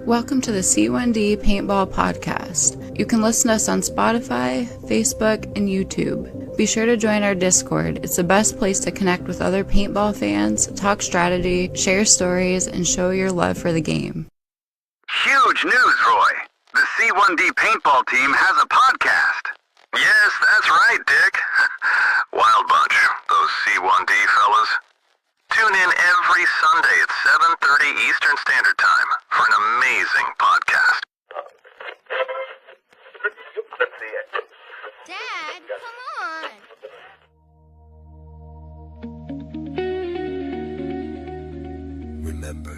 Welcome to the C1D Paintball podcast. You can listen to us on Spotify, Facebook, and YouTube. Be sure to join our Discord. It's the best place to connect with other paintball fans, talk strategy, share stories, and show your love for the game. Huge news, Roy. The C1D Paintball team has a podcast. Yes, that's right, Dick. Wild bunch, those C1D fellas. Tune in every Sunday at 7:30 Eastern Standard Time for an amazing podcast. Dad, come on. Remember.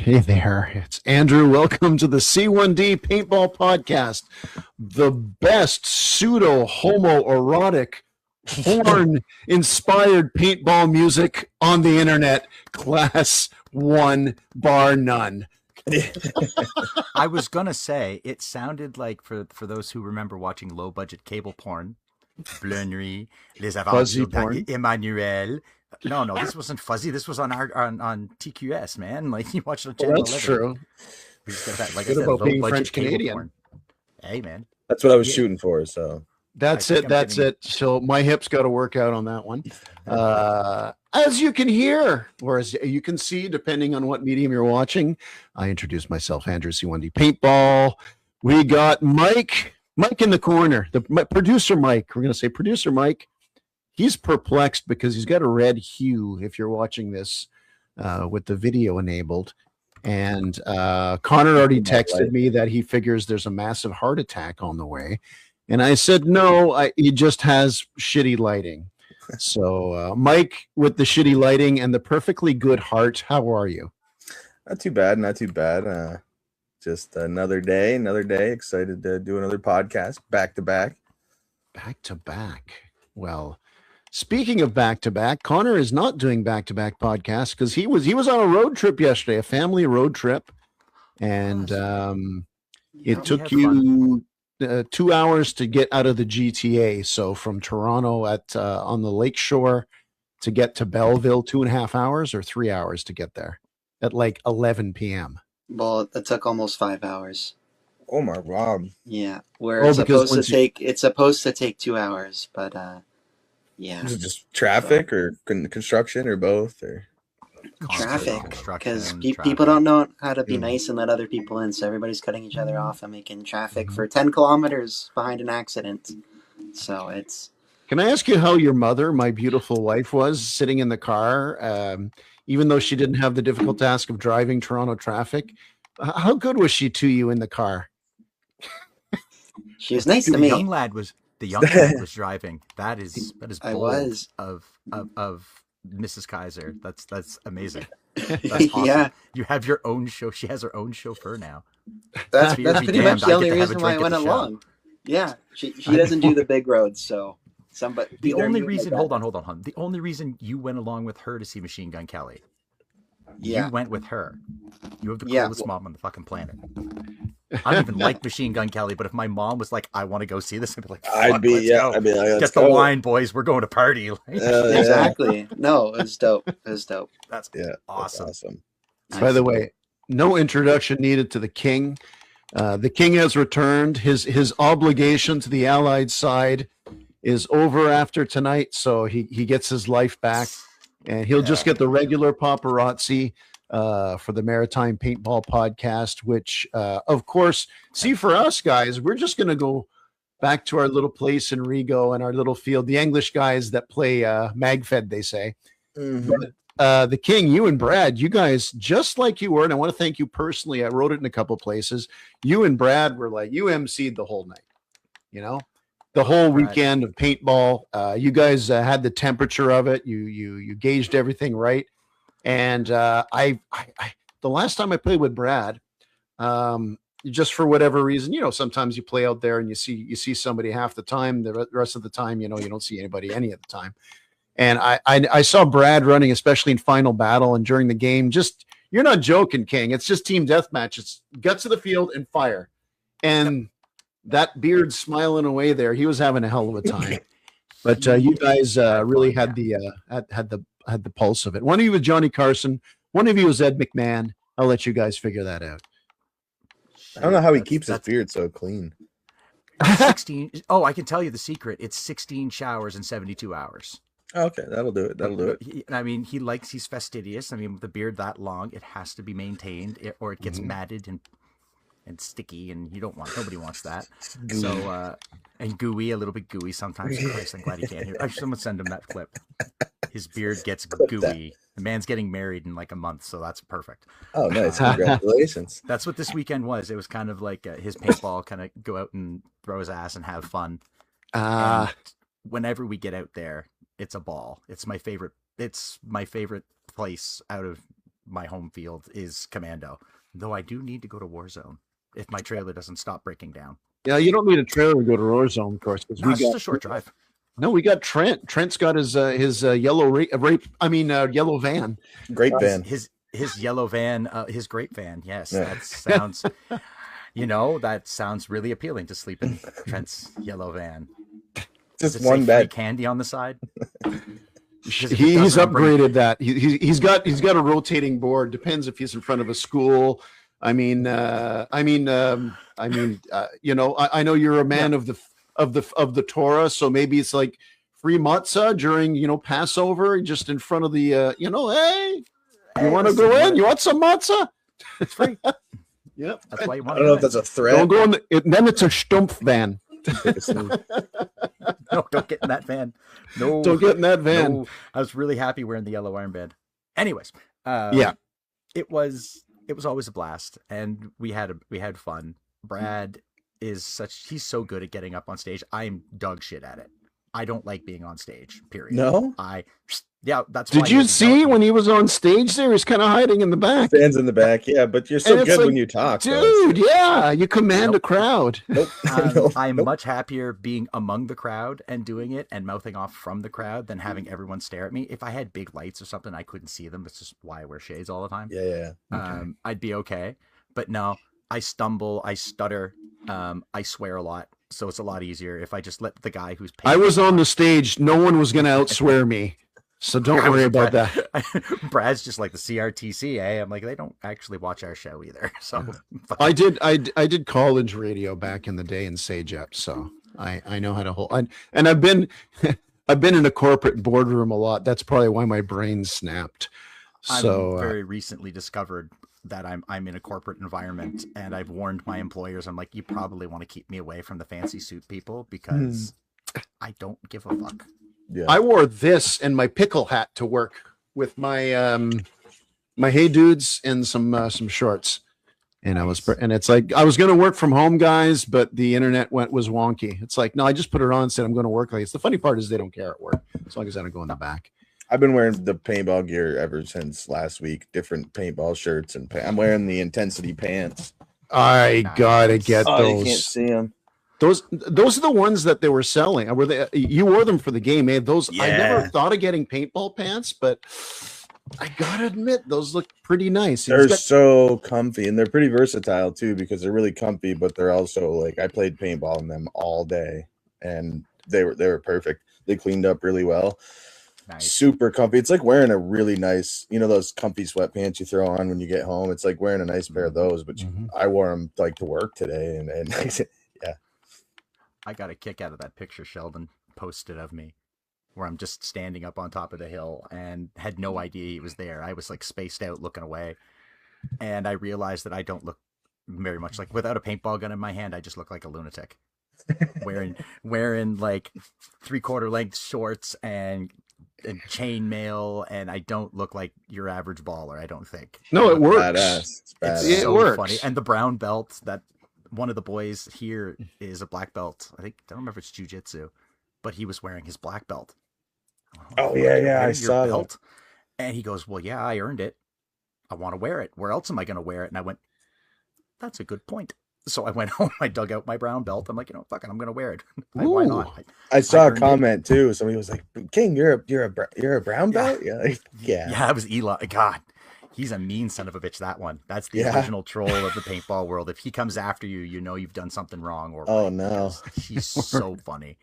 Hey there, it's Andrew. Welcome to the C1D Paintball Podcast, the best pseudo-homoerotic, porn-inspired paintball music on the internet, class 1 bar none. I was gonna say it sounded like for those who remember watching low budget cable porn, Bleu Nuit, Les Fuzzy Aventures porn. d'Emmanuel. No, this wasn't fuzzy. This was on TQS, man. Like you watched on Channel Well, that's 11. true. We just got that, like I Good said, about low being budget French cable Canadian. porn. Hey, man. That's what I was shooting for. So That's I it. think I'm That's getting it. So my hips got to work out on that one. As you can hear, or as you can see, depending on what medium you're watching, I introduced myself, Andrew C1D Paintball. We got Mike in the corner, producer Mike. We're going to say producer Mike. He's perplexed because he's got a red hue if you're watching this with the video enabled. And Connor already texted me that he figures there's a massive heart attack on the way. And I said, no, he just has shitty lighting. So Mike with the shitty lighting and the perfectly good heart, how are you? not too bad. Not too bad. Just another day. Excited to do another podcast back to back. Back to back. Well, speaking of back to back, Connor is not doing back to back podcasts because he was on a road trip yesterday, a family road trip, and it took you 2 hours to get out of the GTA. So from Toronto on the lake shore to get to Belleville, 2.5 hours or 3 hours to get there at like 11 p.m. Well, it took almost 5 hours. Oh my god! Yeah, it's supposed to take 2 hours, but yeah. Is it just traffic or construction or both or Traffic, because people don't know how to be nice and let other people in, so everybody's cutting each other off and making traffic for 10 kilometers behind an accident. So it's. Can I ask you how your mother, my beautiful wife, was sitting in the car, even though she didn't have the difficult task of driving Toronto traffic? How good was she to you in the car? She was nice to me. The young lad was driving. That is I bold was. of Mrs. Kaiser. That's amazing. That's awesome. Yeah. You have your own show. She has her own chauffeur now. That's Be pretty damned, much I the get only to have a reason why I drink at went the show. along. Yeah, she doesn't do the big roads, so The only reason, hold on. The only reason you went along with her to see Machine Gun Kelly, Yeah. you went with her. You have the Yeah. coolest mom on the fucking planet. I don't even like Machine Gun Kelly, but if my mom was like, "I want to go see this," I'd be like, I'd be like, "Get let's the go. wine, boys. We're going to party." Like, Exactly. No, it was dope. that's Yeah, awesome. That's awesome. By the way, no introduction needed to the king. The king has returned. His obligation to the Allied side is over after tonight, so he gets his life back, and he'll just get the regular paparazzi for the Maritime Paintball Podcast, which, of course, see, for us guys, we're just going to go back to our little place in Rigo and our little field. The English guys that play MagFed, they say. Mm-hmm. But the King, you and Brad, you guys, just like you were, and I want to thank you personally. I wrote it in a couple places. You and Brad were like, you emceed the whole night, the whole weekend of paintball. You guys had the temperature of it. You gauged everything right. And I the last time I played with Brad, just for whatever reason, sometimes you play out there and you see somebody half the time. The rest of the time, you don't see anybody any of the time. And I saw Brad running, especially in final battle and during the game. Just, you're not joking, King. It's just team deathmatch. It's guts of the field and fire. And that beard smiling away there, he was having a hell of a time. But you guys really had the pulse of it. One of you was Johnny Carson. One of you was Ed McMahon. I'll let you guys figure that out. I don't know how he keeps his beard so clean. 16. Oh, I can tell you the secret. It's 16 showers in 72 hours. Okay, that'll do it. I mean, he's fastidious. I mean, with the beard that long, it has to be maintained, or it gets matted and sticky, and nobody wants that. Gooey. So, and gooey, a little bit gooey sometimes. Christ, I'm glad he can't hear. Someone send him that clip. His beard gets gooey. The man's getting married in like a month, so that's perfect. Oh, nice! Congratulations. That's what this weekend was. It was kind of like his paintball, kind of go out and throw his ass and have fun. And whenever we get out there, it's a ball. It's my favorite place out of my home field is Commando. Though I do need to go to Warzone if my trailer doesn't stop breaking down. Yeah, you don't need a trailer to go to Warzone, of course, because It's just a short drive. No, we got Trent. Trent's got his yellow van. Great van. His yellow van, his grape van. Yes, that sounds. That sounds really appealing to sleep in Trent's yellow van. Just one bed. Candy on the side. He's upgraded that. He's got a rotating board. Depends if he's in front of a school. I know you're a man of the Torah, so maybe it's like free matzah during Passover, just in front of the hey, you want to go in? You want some matzah? It's free. Yep. That's why you want. I don't know if that's a threat. Don't go in then it's a stumpf van. No, don't get in that van. No, don't get in that van. No. I was really happy wearing the yellow armband. Anyways, it was always a blast, and we had fun. Brad he's so good at getting up on stage. I'm dog shit at it. I don't like being on stage, period. No? That's Did you see when he was on stage there? He's kind of hiding in the back. Fans in the back, yeah, but you're so good when you talk. Dude, yeah, you command a crowd. Nope. I'm much happier being among the crowd and doing it and mouthing off from the crowd than having everyone stare at me. If I had big lights or something, I couldn't see them. That's just why I wear shades all the time. Yeah. Okay. I'd be okay. But no, I stumble, I stutter, I swear a lot. So it's a lot easier if I just let the guy who's paying. I was on the stage. No one was going to outswear me. So don't worry about that. Brad's just like the CRTC, eh? I'm like, they don't actually watch our show either. So I did college radio back in the day in Sajep, so I know how to hold. And I've been in a corporate boardroom a lot. That's probably why my brain snapped. So I've very recently discovered that I'm in a corporate environment, and I've warned my employers. I'm like, you probably want to keep me away from the fancy suit people because I don't give a fuck. Yeah. I wore this and my pickle hat to work with my my Hey Dudes and some shorts, and it's like I was going to work from home, guys, but the internet was wonky. It's like, no, I just put it on and said I'm going to work like this. The funny part is they don't care at work as long as I don't go in the back. I've been wearing the paintball gear ever since last week. Different paintball shirts and I'm wearing the intensity pants. I gotta get those. You can't see them. Those are the ones that they were selling. You wore them for the game, eh? I never thought of getting paintball pants, but I gotta admit those look pretty nice. They're so comfy, and they're pretty versatile too because they're really comfy, but they're also like I played paintball in them all day, and they were perfect. They cleaned up really well. Nice. Super comfy. It's like wearing a really nice, those comfy sweatpants you throw on when you get home. It's like wearing a nice pair of those, but I wore them like to work today, and yeah. I got a kick out of that picture Sheldon posted of me where I'm just standing up on top of the hill and had no idea he was there. I was like spaced out looking away, and I realized that I don't look very much like, without a paintball gun in my hand, I just look like a lunatic wearing like 3/4 length shorts and chainmail, and I don't look like your average baller, I don't think. No, it works. Badass. It's so works. Funny. And the brown belt that one of the boys here is a black belt. I don't remember if it's jiu-jitsu, but he was wearing his black belt. Oh yeah, I saw that. And he goes, well, yeah, I earned it. I want to wear it. Where else am I going to wear it? And I went, that's a good point. So I went home, I dug out my brown belt. I'm like, fuck it, I'm going to wear it. Why not? I saw a comment too. Somebody was like, King, you're a brown belt? Yeah. Yeah, that was Eli. God, he's a mean son of a bitch, that one. That's the original troll of the paintball world. If he comes after you, you've done something wrong. Oh, no. He's so funny.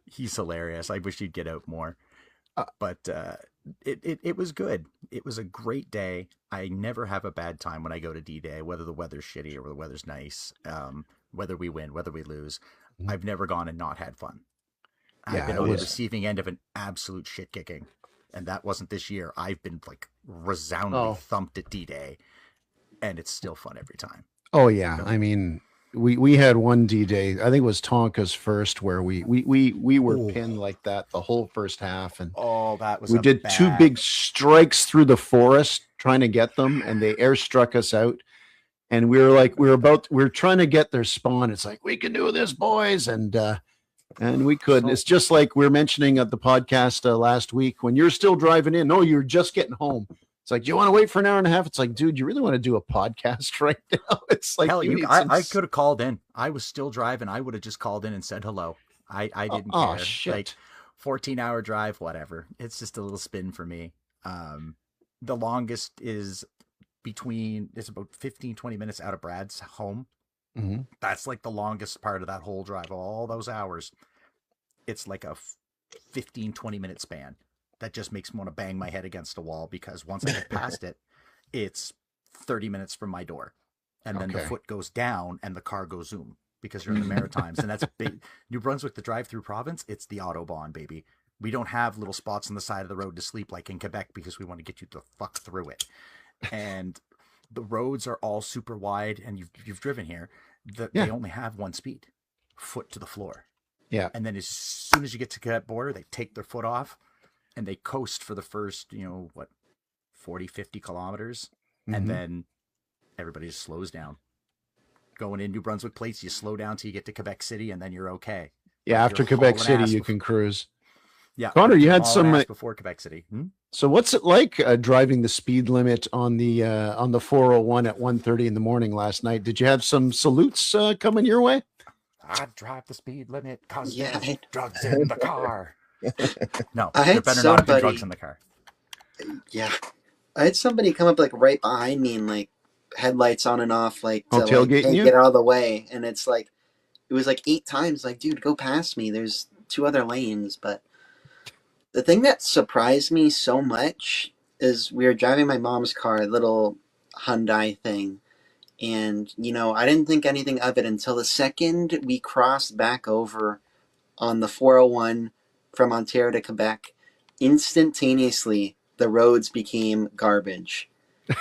He's hilarious. I wish he'd get out more. But it was good. It was a great day. I never have a bad time when I go to D-Day, whether the weather's shitty or the weather's nice, whether we win, whether we lose. I've never gone and not had fun. I've been on the receiving end of an absolute shit kicking, and that wasn't this year. I've been like resoundingly thumped at D-Day, and it's still fun every time. Oh yeah, I mean, we had one D-Day. I think it was Tonka's first, where we were pinned like that the whole first half, and that was we did two big strikes through the forest trying to get them, and they airstruck us out. And we were trying to get their spawn. It's like, we can do this, boys, and we couldn't. It's just like we were mentioning at the podcast last week when you're still driving in. No, you're just getting home. It's like, do you want to wait for an hour and a half? It's like, dude, you really want to do a podcast right now? It's like, hell, I could have called in. I was still driving. I would have just called in and said hello. I didn't care. Oh, shit. Like 14-hour drive, whatever. It's just a little spin for me. The longest is it's about 15-20 minutes out of Brad's home. Mm-hmm. That's like the longest part of that whole drive. All those hours. It's like a 15-20 minute span. That just makes me want to bang my head against a wall, because once I get past it, it's 30 minutes from my door. And then the foot goes down and the car goes zoom, because you're in the Maritimes. And that's big. New Brunswick, the drive-through province, it's the Autobahn, baby. We don't have little spots on the side of the road to sleep like in Quebec, because we want to get you the fuck through it. And the roads are all super wide, and you've driven here. They only have one speed, foot to the floor. Yeah. And then as soon as you get to that border, they take their foot off. And they coast for the first, 40, 50 kilometers. Mm-hmm. And then everybody just slows down. Going in New Brunswick plates, you slow down till you get to Quebec City, and then you're okay. Yeah, after Quebec City, you can cruise. Yeah. Connor, you had some... before Quebec City. So what's it like driving the speed limit on the 401 at 1:30 in the morning last night? Did you have some salutes coming your way? I drive the speed limit because there's drugs in the car. No, I had better not have drugs in the car. Yeah, I had somebody come up like right behind me and like headlights on and off, like to tailgating you? get out of the way. And it's like it was like 8 times. Like, dude, go past me. There's 2 other lanes. But the thing that surprised me so much is we were driving my mom's car, a little Hyundai thing. And, I didn't think anything of it until the second we crossed back over on the 401 from Ontario to Quebec. Instantaneously, the roads became garbage.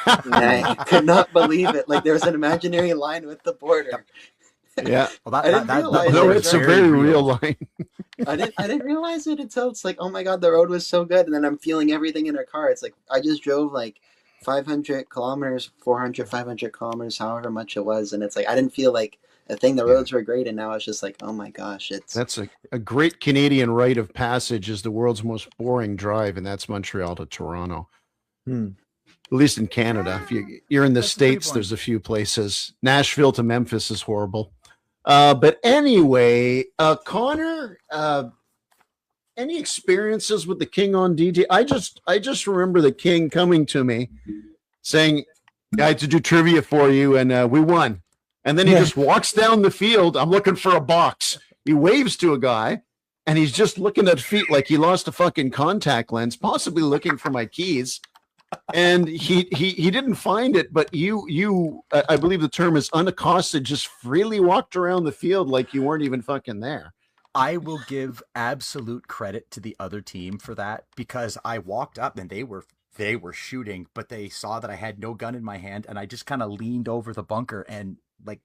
And I could not believe it. Like, there was an imaginary line with the border. Yeah. Well, I didn't realize no, it's a very real line. I didn't realize it until it's like, oh my God, the road was so good. And then I'm feeling everything in our car. It's like, I just drove like 500 kilometers, 400, 500 kilometers, however much it was. And it's like, I didn't feel like a thing. The roads were great. And now it's just like, oh my gosh. That's a great Canadian rite of passage, is the world's most boring drive. And that's Montreal to Toronto. At least in Canada. If you're in the States, there's a few places. Nashville to Memphis is horrible. But anyway, Connor, any experiences with the King on DJ? I just remember the King coming to me saying, I had to do trivia for you, and we won. And then he just walks down the field. I'm looking for a box. He waves to a guy, and he's just looking at feet like he lost a fucking contact lens, possibly looking for my keys. And he didn't find it, but you I believe the term is unaccosted, just freely walked around the field like you weren't even fucking there. I will give absolute credit to the other team for that, because I walked up and they were shooting, but they saw that I had no gun in my hand, and I just kind of leaned over the bunker, and like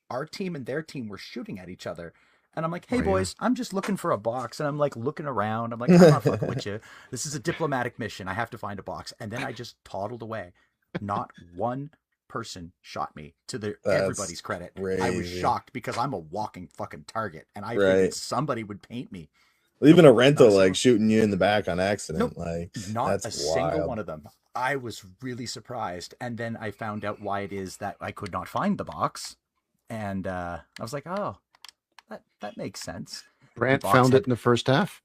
our team and their team were shooting at each other. And I'm like, hey, boys, I'm just looking for a box. And I'm like looking around. I'm like, I'm not fucking with you. This is a diplomatic mission. I have to find a box. And then I just toddled away. Not one person shot me, to everybody's credit. Crazy. I was shocked, because I'm a walking fucking target. And I figured somebody would paint me. Even a rental, like shooting you in the back on accident. Nope, like not that's a wild. single one of them. I was really surprised. And then I found out why it is that I could not find the box. And I was like, oh. That makes sense. Brant found it in the first half.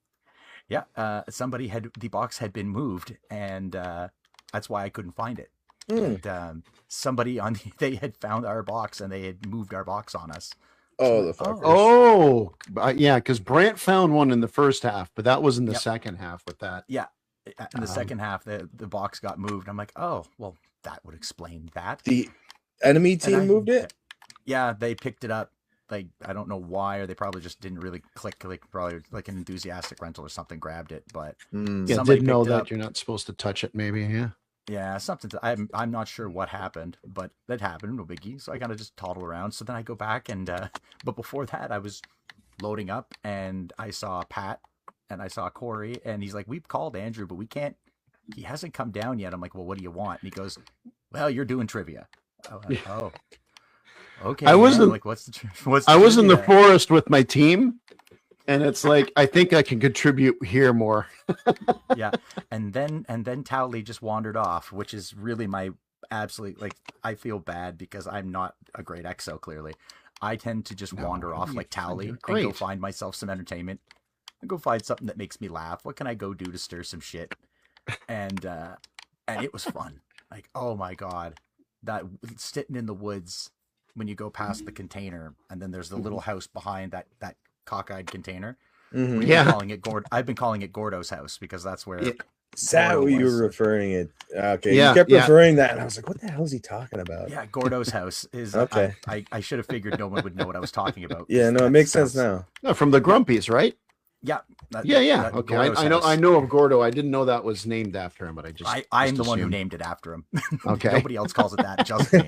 Yeah, the box had been moved, and that's why I couldn't find it. And somebody they had found our box, and they had moved our box on us. Oh, the fuckers. Yeah, because Brant found one in the first half, but that was in the second half with that. Yeah, in the second half, the box got moved. I'm like, oh, well, that would explain that. The enemy team moved it? Yeah, they picked it up. Like, I don't know why, or they probably just didn't really click. Like, probably like an enthusiastic rental or something grabbed it, but yeah, didn't know that you're not supposed to touch it. Maybe, yeah, something. I'm not sure what happened, but that happened. No biggie. So I kind of just toddle around. So then I go back, and but before that, I was loading up, and I saw Pat, and I saw Corey, and he's like, "We've called Andrew, but we can't. He hasn't come down yet." I'm like, "Well, what do you want?" And he goes, "Well, you're doing trivia." Like, oh. Okay. I was in the forest with my team, And it's like, I think I can contribute here more. Yeah. And then Towley just wandered off, which is really my absolute, like, I feel bad because I'm not a great EXO, clearly. I tend to just wander off like Towley and go find myself some entertainment and go find something that makes me laugh. What can I go do to stir some shit? And it was fun. Like, oh my God, that sitting in the woods when you go past the container, and then there's the little house behind that cockeyed container. Mm-hmm. Yeah. I've been calling it Gordo's house because that's where. Yeah. Is that what you were referring it? Okay, Yeah, you kept referring that, and I was like, "What the hell is he talking about?" Yeah, Gordo's house is okay. I should have figured no one would know what I was talking about. Yeah, no, it makes sense now. No, from the Grumpies, right? Yeah. Okay, I know of Gordo. I didn't know that was named after him, but I'm the one who named it after him. Okay. Nobody else calls it that, just me.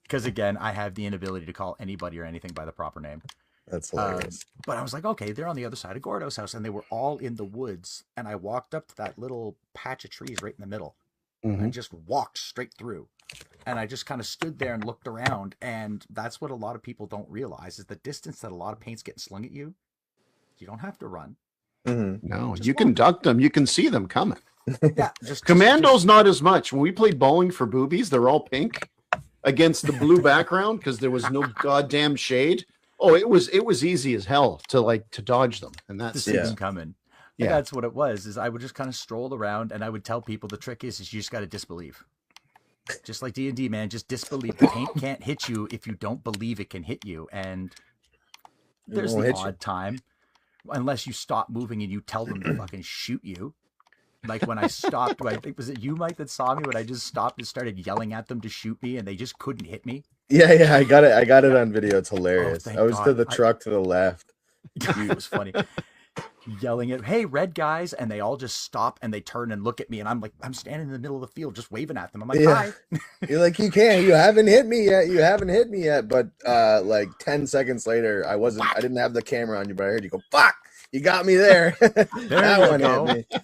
Because again, I have the inability to call anybody or anything by the proper name. That's hilarious. But I was like, okay, they're on the other side of Gordo's house, and they were all in the woods. And I walked up to that little patch of trees right in the middle, and just walked straight through. And I just kind of stood there and looked around, and that's what a lot of people don't realize is the distance that a lot of paint's getting slung at you. You don't have to run. No, you can duck them. You can see them coming. Yeah, Commando's not as much. When we played bowling for boobies, they're all pink against the blue background because there was no goddamn shade. Oh, it was easy as hell to dodge them, and that's them coming. Yeah, that's what it was. Is I would just kind of stroll around, and I would tell people the trick is you just got to disbelieve. Just like D&D, man, just disbelieve. The paint can't hit you if you don't believe it can hit you, and there's the odd time. Unless you stop moving and you tell them to fucking shoot you. Like when I stopped, I think, was it you, Mike, that saw me when I just stopped and started yelling at them to shoot me and they just couldn't hit me? Yeah, I got it on video. It's hilarious. I was God. to the truck to the left. It was funny. Yelling at, hey, red guys, and they all just stop and they turn and look at me, and I'm like, I'm standing in the middle of the field just waving at them. I'm like, hi. You're like, you haven't hit me yet. But like 10 seconds later, I didn't have the camera on you, but I heard you go, fuck, you got me there. That one hit me.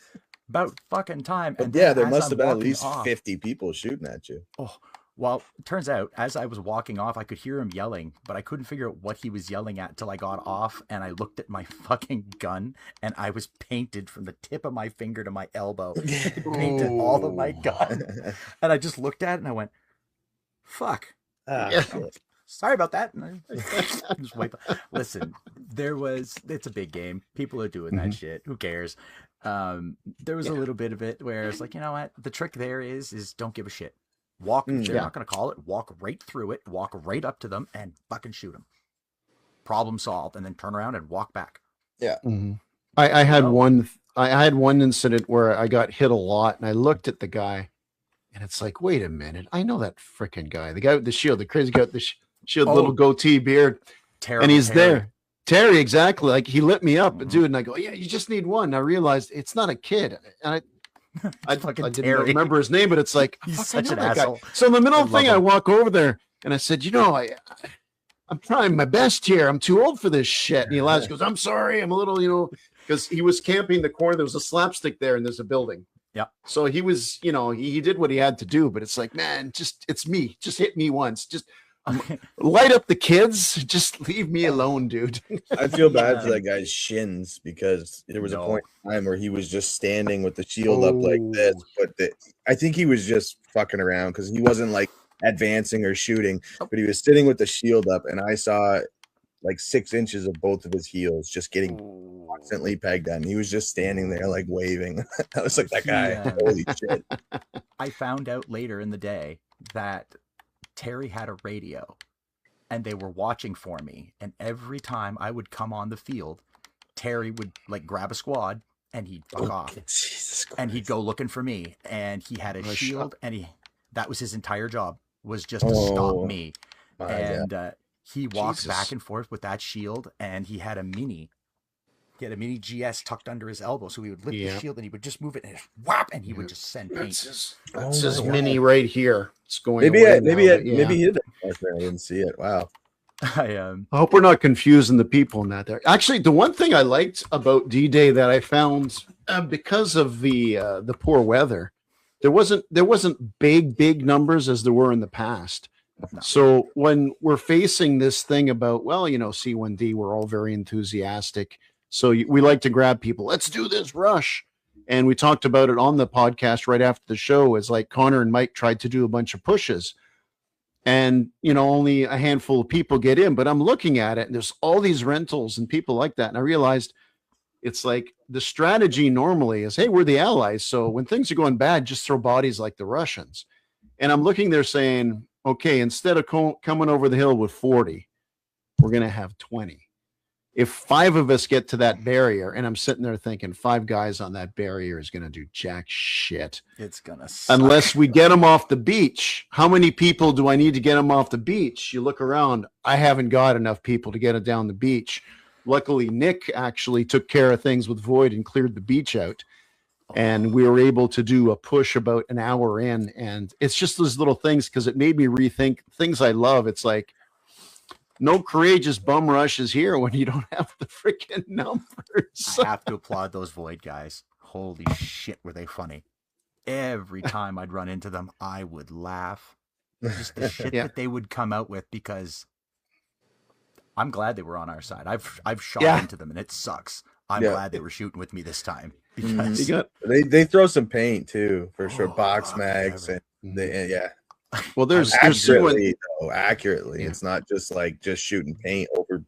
About fucking time. But and yeah, there must have been at least 50 people shooting at you. Oh, well, it turns out as I was walking off, I could hear him yelling, but I couldn't figure out what he was yelling at until I got off, and I looked at my fucking gun, and I was painted from the tip of my finger to my elbow. Painted all of my gun. And I just looked at it, and I went, fuck. Sorry about that. Just listen, it's a big game. People are doing that shit. Who cares? There was a little bit of it where it's like, you know what? The trick there is don't give a shit. Walk, they're not going to call it. Walk right through it. Walk right up to them and fucking shoot them. Problem solved, and then turn around and walk back. Yeah. I had one incident where I got hit a lot, and I looked at the guy, and it's like, wait a minute, I know that freaking guy, the guy with the shield, the crazy guy with the shield, little goatee beard, and he's there. Terry, exactly. Like he lit me up, dude, and I go, yeah, you just need one. I realized it's not a kid, and I didn't remember his name, but it's like, he's such an asshole. Guy. So in the middle of the thing, I walk over there and I said, I'm trying my best here. I'm too old for this shit. And he laughs, goes, I'm sorry. I'm a little, because he was camping the corner. There was a slapstick there and there's a building. Yeah. So he was, he did what he had to do, but it's like, man, it's me. Just hit me once. Just light up the kids. Just leave me alone, dude. I feel bad for that guy's shins because there was a point in time where he was just standing with the shield up like this. But I think he was just fucking around because he wasn't like advancing or shooting, but he was sitting with the shield up, and I saw like 6 inches of both of his heels just getting constantly pegged on. He was just standing there like waving. I was like, that guy, holy shit. I found out later in the day that Terry had a radio and they were watching for me, and every time I would come on the field, Terry would like grab a squad and he'd fuck off. Jesus Christ. And he'd go looking for me, and he had a shield, and that was his entire job, was just to stop me. And he walked back and forth with that shield, and he had a mini GS tucked under his elbow, so he would lift the shield and he would just move it and whap, and he would just send paint. That's his mini right here. It's going. Maybe he did. I didn't see it. Wow. I hope we're not confusing the people in that there. Actually, the one thing I liked about D-Day that I found, because of the poor weather, there wasn't big numbers as there were in the past. No. So when we're facing this thing about, C1D, we're all very enthusiastic. So we like to grab people. Let's do this rush. And we talked about it on the podcast right after the show. Is like Connor and Mike tried to do a bunch of pushes, and only a handful of people get in. But I'm looking at it, and there's all these rentals and people like that, and I realized it's like the strategy normally is, hey, we're the allies, so when things are going bad, just throw bodies like the Russians. And I'm looking there saying, okay, instead of coming over the hill with 40, we're gonna have 20. If 5 of us get to that barrier, and I'm sitting there thinking 5 guys on that barrier is going to do jack shit. It's going to suck. Unless we get them off the beach. How many people do I need to get them off the beach? You look around. I haven't got enough people to get it down the beach. Luckily, Nick actually took care of things with Void and cleared the beach out. And we were able to do a push about an hour in. And it's just those little things, because it made me rethink things I love. It's like, no courageous bum rushes here when you don't have the freaking numbers. I have to applaud those Void guys. Holy shit, were they funny. Every time I'd run into them, I would laugh. Just the shit that they would come out with, because I'm glad they were on our side. I've shot into them, and it sucks. I'm glad they were shooting with me this time, because they throw some paint too, for sure. Box mags and well, there's accurately. It's not just like just shooting paint over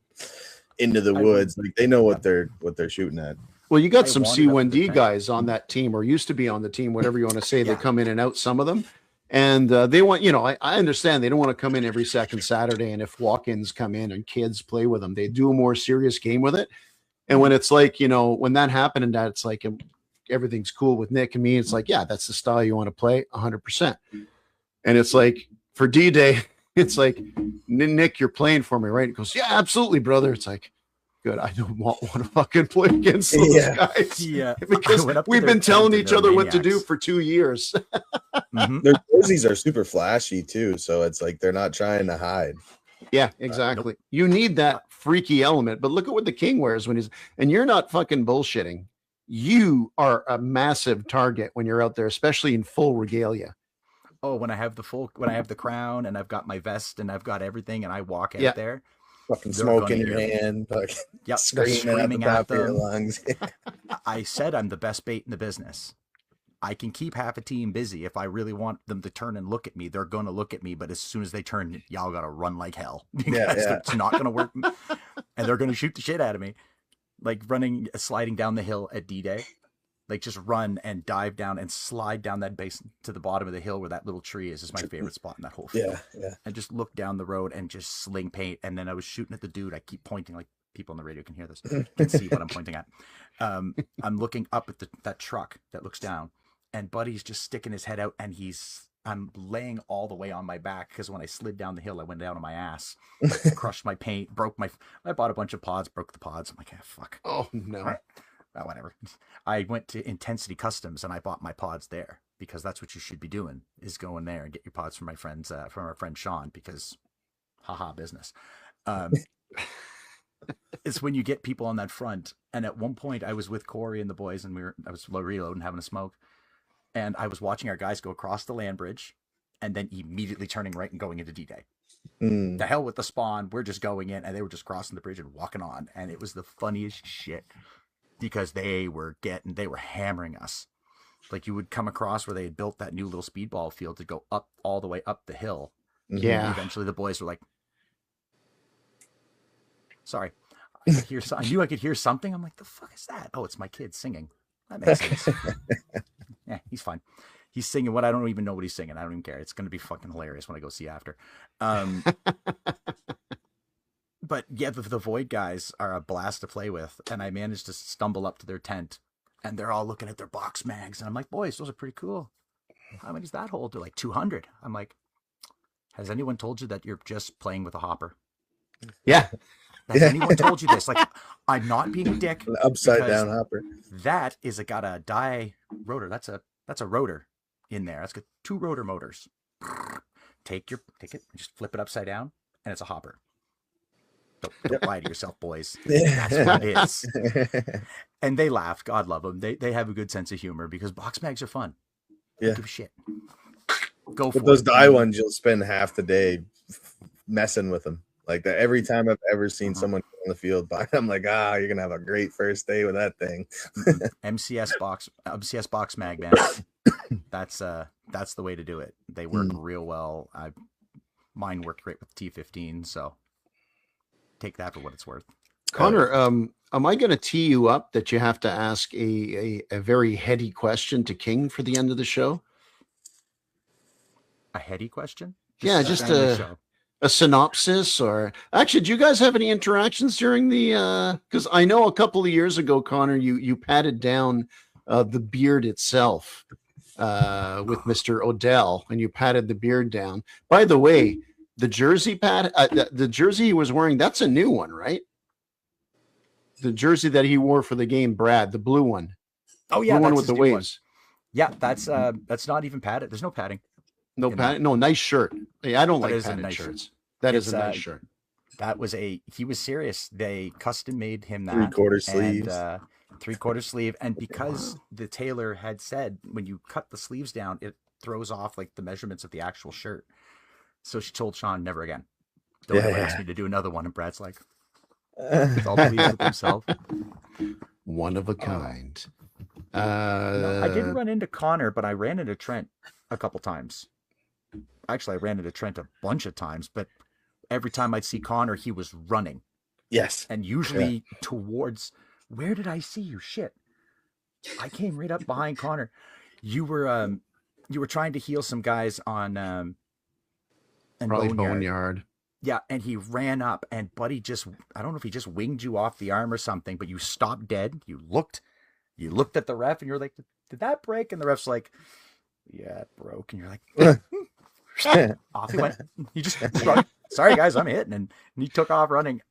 into the woods. Like they know what they're shooting at. Well, you got some C1D guys on that team, or used to be on the team, whatever you want to say. They come in and out, some of them, and they want, I understand they don't want to come in every second Saturday, and if walk-ins come in and kids play with them, they do a more serious game with it. And when it's like, when that happened, and that it's like everything's cool with Nick and me, it's like, yeah, that's the style you want to play, 100%. And it's like, for D-Day, it's like, Nick, you're playing for me, right? He goes, yeah, absolutely, brother. It's like, good. I don't want to fucking play against those guys. Yeah. Because we've been telling each other what to do for 2 years. Their jerseys are super flashy, too. So it's like they're not trying to hide. Yeah, exactly. You need that freaky element. But look at what the King wears when and you're not fucking bullshitting. You are a massive target when you're out there, especially in full regalia. Oh, when I have the crown and I've got my vest and I've got everything and I walk out there, fucking smoke in your hand, screaming at the top of your lungs. I said I'm the best bait in the business. I can keep half a team busy. If I really want them to turn and look at me, they're going to look at me. But as soon as they turn, y'all got to run like hell, because it's not going to work. And they're going to shoot the shit out of me. Like sliding down the hill at D-Day. Like just run and dive down and slide down that base to the bottom of the hill where that little tree is my favorite spot in that whole field. Yeah. And just look down the road and just sling paint. And then I was shooting at the dude. I keep pointing, like people on the radio can hear this, can see what I'm pointing at. I'm looking up at that truck that looks down, and Buddy's just sticking his head out, and I'm laying all the way on my back, because when I slid down the hill, I went down on my ass, crushed my paint, I bought a bunch of pods, broke the pods. I'm like, fuck. Oh no. Well, whatever. I went to Intensity Customs and I bought my pods there, because that's what you should be doing, is go in there and get your pods from from our friend Sean, because business. It's when you get people on that front. And at one point I was with Corey and the boys, and I was reloading, having a smoke, and I was watching our guys go across the land bridge and then immediately turning right and going into D-Day. The hell with the spawn. We're just going in, and they were just crossing the bridge and walking on. And it was the funniest shit, because they were hammering us. Like, you would come across where they had built that new little speedball field to go up all the way up the hill. Yeah. And eventually the boys were like, sorry, I knew I could hear something. I'm like, the fuck is that? Oh, it's my kid singing. That makes sense. Yeah, he's fine. He's singing what I don't even know what he's singing. I don't even care. It's going to be fucking hilarious when I go see after. But yeah, the Void guys are a blast to play with. And I managed to stumble up to their tent, and they're all looking at their box mags. And I'm like, boys, those are pretty cool. How many's that hold? They're like 200. I'm like, has anyone told you that you're just playing with a hopper? Yeah. Has anyone told you this? Like, I'm not being a dick. An upside down hopper. That got a die rotor. That's a rotor in there. That's got 2 rotor motors. Take it, just flip it upside down, and it's a hopper. Don't lie to yourself, boys. That's what it is. And they laughed. God love them. They have a good sense of humor, because box mags are fun. Don't give a shit. Go for those die ones. You'll spend half the day messing with them. Like that, every time I've ever seen someone on the field, I'm like, you're gonna have a great first day with that thing. MCS box mag, man. That's the way to do it. They work real well. Mine worked great with T15, so take that for what it's worth. Connor, am I going to tee you up that you have to ask a very heady question to King for the end of the show? A heady question? Yeah, just a synopsis, or actually, do you guys have any interactions during the? Because I know a couple of years ago, Connor, you patted down the beard itself with Mr. Odell, and you patted the beard down. By the way, the jersey the jersey he was wearing, that's a new one, right? The jersey that he wore for the game, Brad, the blue one. Oh yeah, the one with the waves. Yeah, that's not even padded. There's no padding. No padding. No, nice shirt. Hey, I don't like padded shirts. That is a nice shirt. That was he was serious. They custom made him that 3/4 sleeves. 3/4 sleeve, and because the tailor had said when you cut the sleeves down, it throws off like the measurements of the actual shirt. So she told Sean, never again. Don't ever ask me to do another one. And Brad's like, he's all pleased with himself. One of a kind. No, I didn't run into Connor, but I ran into Trent a couple times. Actually, I ran into Trent a bunch of times, but every time I'd see Connor, he was running. Yes. And usually towards, where did I see you? Shit. I came right up behind Connor. You were trying to heal some guys on probably Boneyard. Yeah, and he ran up, and Buddy I don't know if he just winged you off the arm or something, but you stopped dead. You looked at the ref, and you're like, did that break? And the ref's like, yeah, it broke. And you're like, off he went. He just, sorry guys, I'm hitting. And he took off running.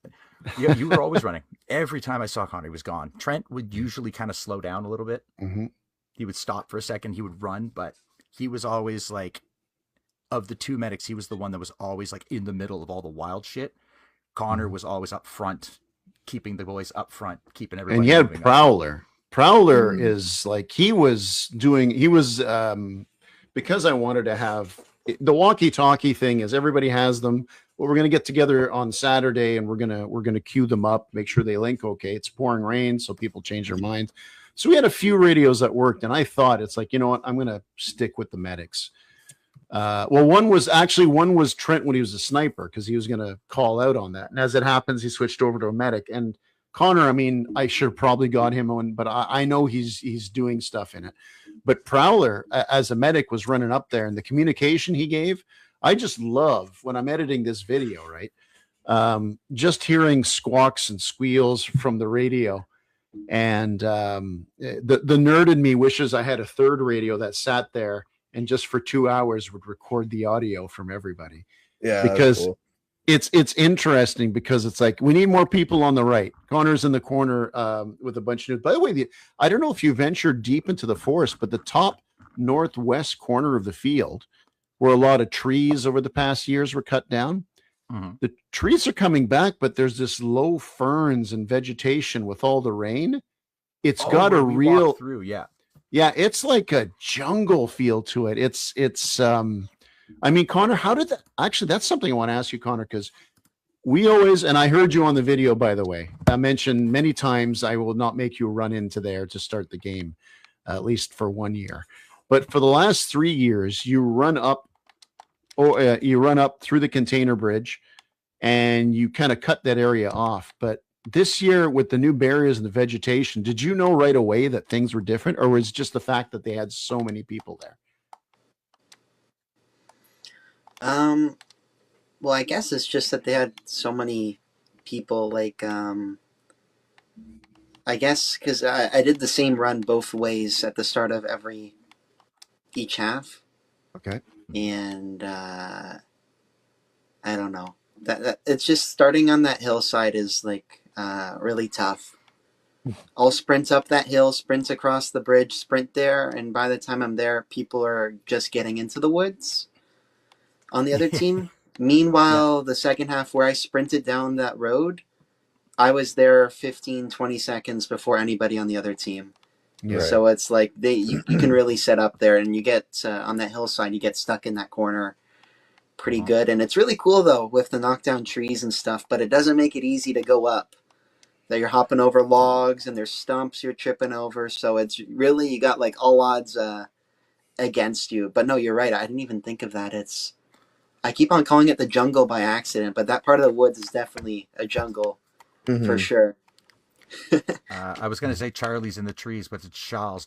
You were always running. Every time I saw Connor, he was gone. Trent would usually kind of slow down a little bit. Mm-hmm. He would stop for a second. He would run, but he was always like, of the two medics, he was the one that was always like in the middle of all the wild shit. Connor was always up front, keeping the boys up front, keeping everybody. And you had Prowler. Prowler is like, because I wanted to have the walkie-talkie thing is everybody has them. Well, we're going to get together on Saturday and we're going to queue them up, make sure they link okay. It's pouring rain, so people change their mind. So we had a few radios that worked, and I thought it's like, you know what, I'm going to stick with the medics. One was Trent when he was a sniper, because he was going to call out on that. And as it happens, he switched over to a medic. And Connor, I mean, I should have probably got him on, but I know he's doing stuff in it. But Prowler, as a medic, was running up there, and the communication he gave, I just love when I'm editing this video, right? Just hearing squawks and squeals from the radio. And the nerd in me wishes I had a third radio that sat there and just for 2 hours would record the audio from everybody. Yeah, because cool. It's interesting, because it's like, we need more people on the right. Connor's in the corner with a bunch of news. By the way, I don't know if you ventured deep into the forest, but the top northwest corner of the field, where a lot of trees over the past years were cut down, the trees are coming back, but there's this low ferns and vegetation with all the rain. It's got a real through, yeah, it's like a jungle feel to it. It's I mean, Connor, how did that actually? That's something I want to ask you, Connor, because we always, and I heard you on the video, by the way, I mentioned many times, I will not make you run into there to start the game, at least for 1 year. But for the last 3 years, you run up through the container bridge, and you kind of cut that area off. But this year, with the new barriers and the vegetation, did you know right away that things were different, or was it just the fact that they had so many people there? Well, I guess it's just that they had so many people, like, I guess, because I did the same run both ways at the start of each half. Okay. And, I don't know. That it's just starting on that hillside is, like, really tough. I'll sprint up that hill, sprint across the bridge, sprint there, and by the time I'm there, people are just getting into the woods on the other team. Meanwhile, the second half where I sprinted down that road, I was there 15, 20 seconds before anybody on the other team. Yeah. So it's like you can really set up there, and you get on that hillside, you get stuck in that corner pretty good. And it's really cool though with the knockdown trees and stuff, but it doesn't make it easy to go up. That you're hopping over logs and there's stumps you're tripping over. So it's really, you got like all odds against you. But no, you're right. I didn't even think of that. I keep on calling it the jungle by accident, but that part of the woods is definitely a jungle for sure. I was going to say Charlie's in the trees, but it's Charles.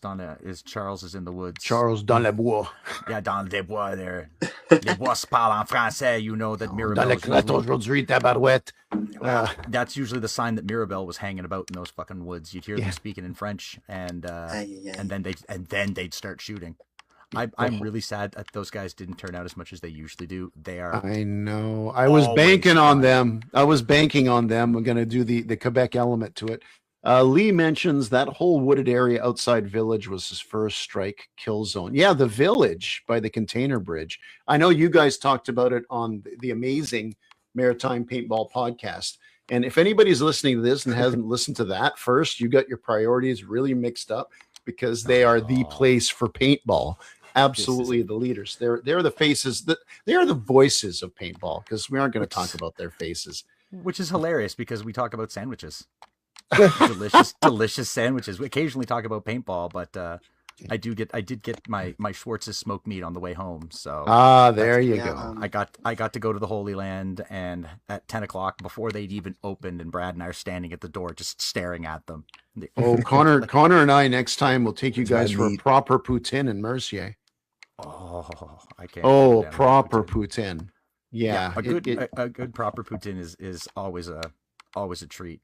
Charles is in the woods. Charles dans les bois. Yeah, dans les bois there. Les bois se parlent en français. You know that Mirabelle. That's usually the sign that Mirabelle was hanging about in those fucking woods. You'd hear them speaking in French, and then they'd start shooting. I'm really sad that those guys didn't turn out as much as they usually do. They are. I know. I was banking on them. I'm going to do the Quebec element to it. Lee mentions that whole wooded area outside Village was his first strike kill zone. Yeah, the Village by the container bridge. I know you guys talked about it on the amazing Maritime Paintball podcast. And if anybody's listening to this and hasn't listened to that first, you got your priorities really mixed up because they are the place for paintball. Absolutely the leaders. They're the faces. They are the voices of paintball because we aren't going to talk about their faces. Which is hilarious because we talk about sandwiches. delicious sandwiches. We occasionally talk about paintball, but I did get my Schwartz's smoked meat on the way home. So there you go. I got to go to the Holy Land, and at 10 o'clock before they'd even opened, and Brad and I are standing at the door just staring at them. Connor and I next time will take you guys for a proper poutine in Mercier. I can't. Proper poutine. Yeah, a good proper poutine is always a treat.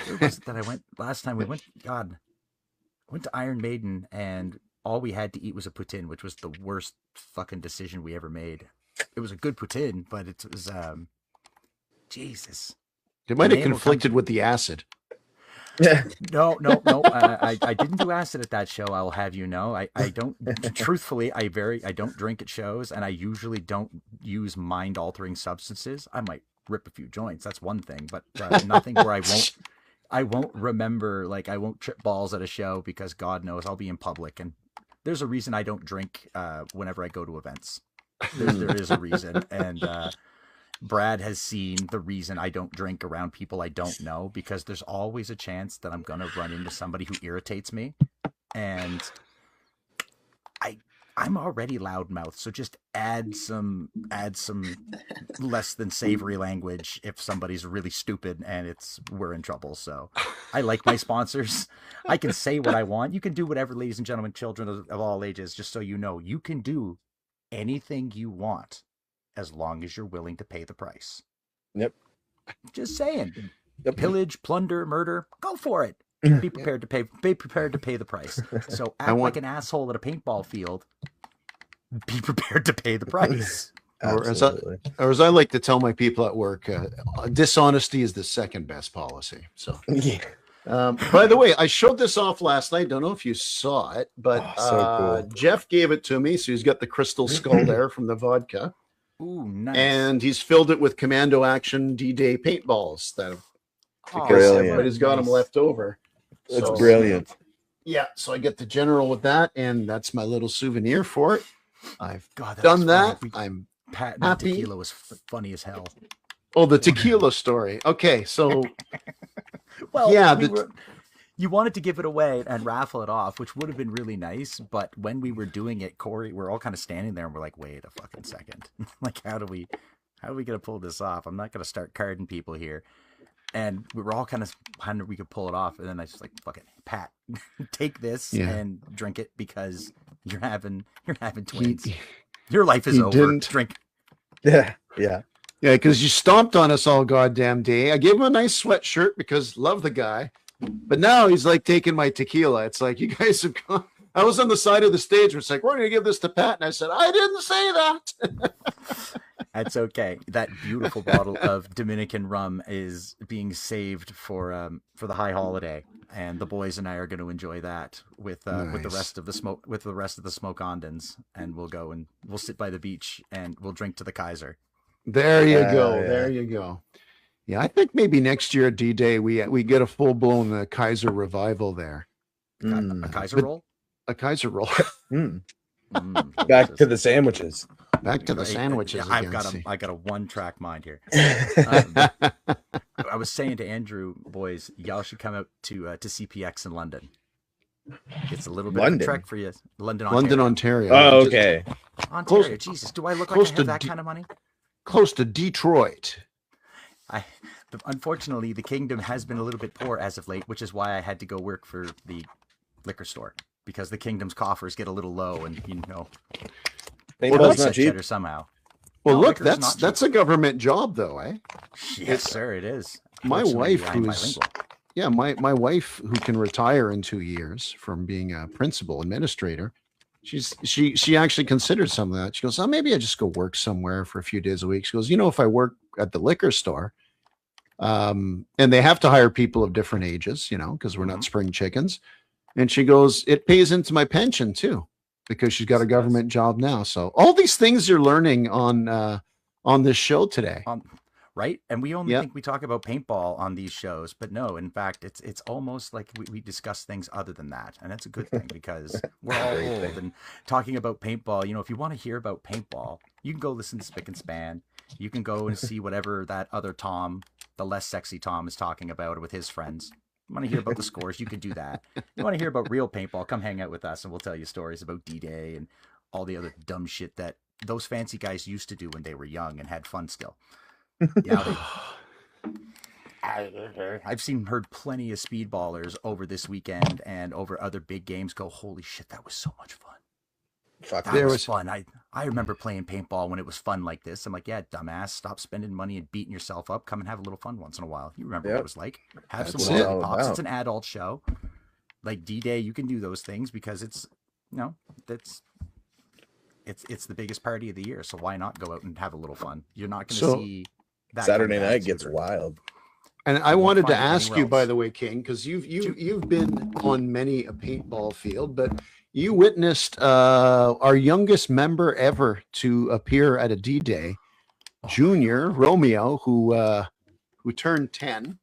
Where was it that I went last time? We went to Iron Maiden, and all we had to eat was a poutine, which was the worst fucking decision we ever made. It was a good poutine, but it was Jesus. It might have conflicted with the acid. No. I didn't do acid at that show. I will have you know. I don't. Truthfully, I don't drink at shows, and I usually don't use mind-altering substances. I might rip a few joints. That's one thing, but nothing where I won't remember. Like I won't trip balls at a show because God knows I'll be in public, and there's a reason I don't drink whenever I go to events. There is a reason, and Brad has seen the reason I don't drink around people I don't know, because there's always a chance that I'm going to run into somebody who irritates me. And I'm already loudmouth. So just add some less than savory language if somebody's really stupid and we're in trouble. So I like my sponsors. I can say what I want. You can do whatever, ladies and gentlemen, children of all ages, just so you know, you can do anything you want, as long as you're willing to pay the price. Yep. Just saying. Yep. Pillage, plunder, murder, go for it. Be prepared to pay. Be prepared to pay the price. So act like an asshole at a paintball field. Be prepared to pay the price. Or as I like to tell my people at work, dishonesty is the second best policy. So. Yeah. By the way, I showed this off last night. Don't know if you saw it, but so cool. Jeff gave it to me. So he's got the crystal skull there from the vodka. Ooh, nice. And he's filled it with Commando Action D paintballs because everybody's got them left over. That's brilliant. Yeah, so I get the general with that, and that's my little souvenir for it. I've done that. Funny. I'm Pat happy. Tequila was funny as hell. Oh, the tequila story. Okay, so well, yeah, you wanted to give it away and raffle it off, which would have been really nice. But when we were doing it, Corey, we're all kind of standing there and we're like, wait a fucking second. Like, how are we going to pull this off? I'm not going to start carding people here. And we were all kind of wondering we could pull it off. And then I was like, fuck it, Pat, take this and drink it because you're having twins. Your life is over. Drink. Yeah. Yeah, because you stomped on us all goddamn day. I gave him a nice sweatshirt because love the guy. But now he's like taking my tequila. It's like, you guys have gone. I was on the side of the stage where it's like, we're going to give this to Pat. And I said, I didn't say that. That's okay. That beautiful bottle of Dominican rum is being saved for the high holiday. And the boys and I are going to enjoy that with the rest of the smoke-ondens. And we'll go and we'll sit by the beach and we'll drink to the Kaiser. There you go. Yeah. There you go. Yeah, I think maybe next year at D-Day we get a full-blown Kaiser revival there. A Kaiser roll? A Kaiser roll. Back to the sandwiches. Back to the sandwiches. I got a one-track mind here. I was saying to Andrew, boys, y'all should come out to CPX in London. It's a little bit of a trek for you. London, Ontario. Oh, okay. Ontario. Jesus, do I look like I have that kind of money? Close to Detroit. Unfortunately, the kingdom has been a little bit poor as of late, which is why I had to go work for the liquor store, because the kingdom's coffers get a little low, and Paintball's not cheap. cheddar somehow. Well, look, that's a government job, though, eh? Yes, sir, it is. My wife, my wife, who can retire in 2 years from being a principal administrator, she actually considers some of that. She goes, oh, maybe I just go work somewhere for a few days a week. She goes, if I work at the liquor store, and they have to hire people of different ages, because we're not spring chickens. And she goes, it pays into my pension too, because she's got a government job now. So all these things you're learning on this show today. Right. And we only think we talk about paintball on these shows, but no, in fact, it's almost like we discuss things other than that. And that's a good thing, because we're all old and talking about paintball. If you want to hear about paintball, you can go listen to Spick and Span. You can go and see whatever that other Tom, the less sexy Tom, is talking about with his friends. You want to hear about the scores, you could do that. You want to hear about real paintball, come hang out with us and we'll tell you stories about D-Day and all the other dumb shit that those fancy guys used to do when they were young and had fun still. Yeah, I've heard plenty of speedballers over this weekend and over other big games go, holy shit, that was so much fun. That was fun. I remember playing paintball when it was fun like this. I'm like, yeah, dumbass, stop spending money and beating yourself up. Come and have a little fun once in a while. You remember what it was like. Have some lollipops. It's an adult show. Like D-Day, you can do those things because it's the biggest party of the year. So why not go out and have a little fun? You're not going to see that Saturday night gets wild. And I wanted to ask you, by the way, King, because you've been on many a paintball field, but you witnessed our youngest member ever to appear at a D-Day, Junior Romeo, who turned 10.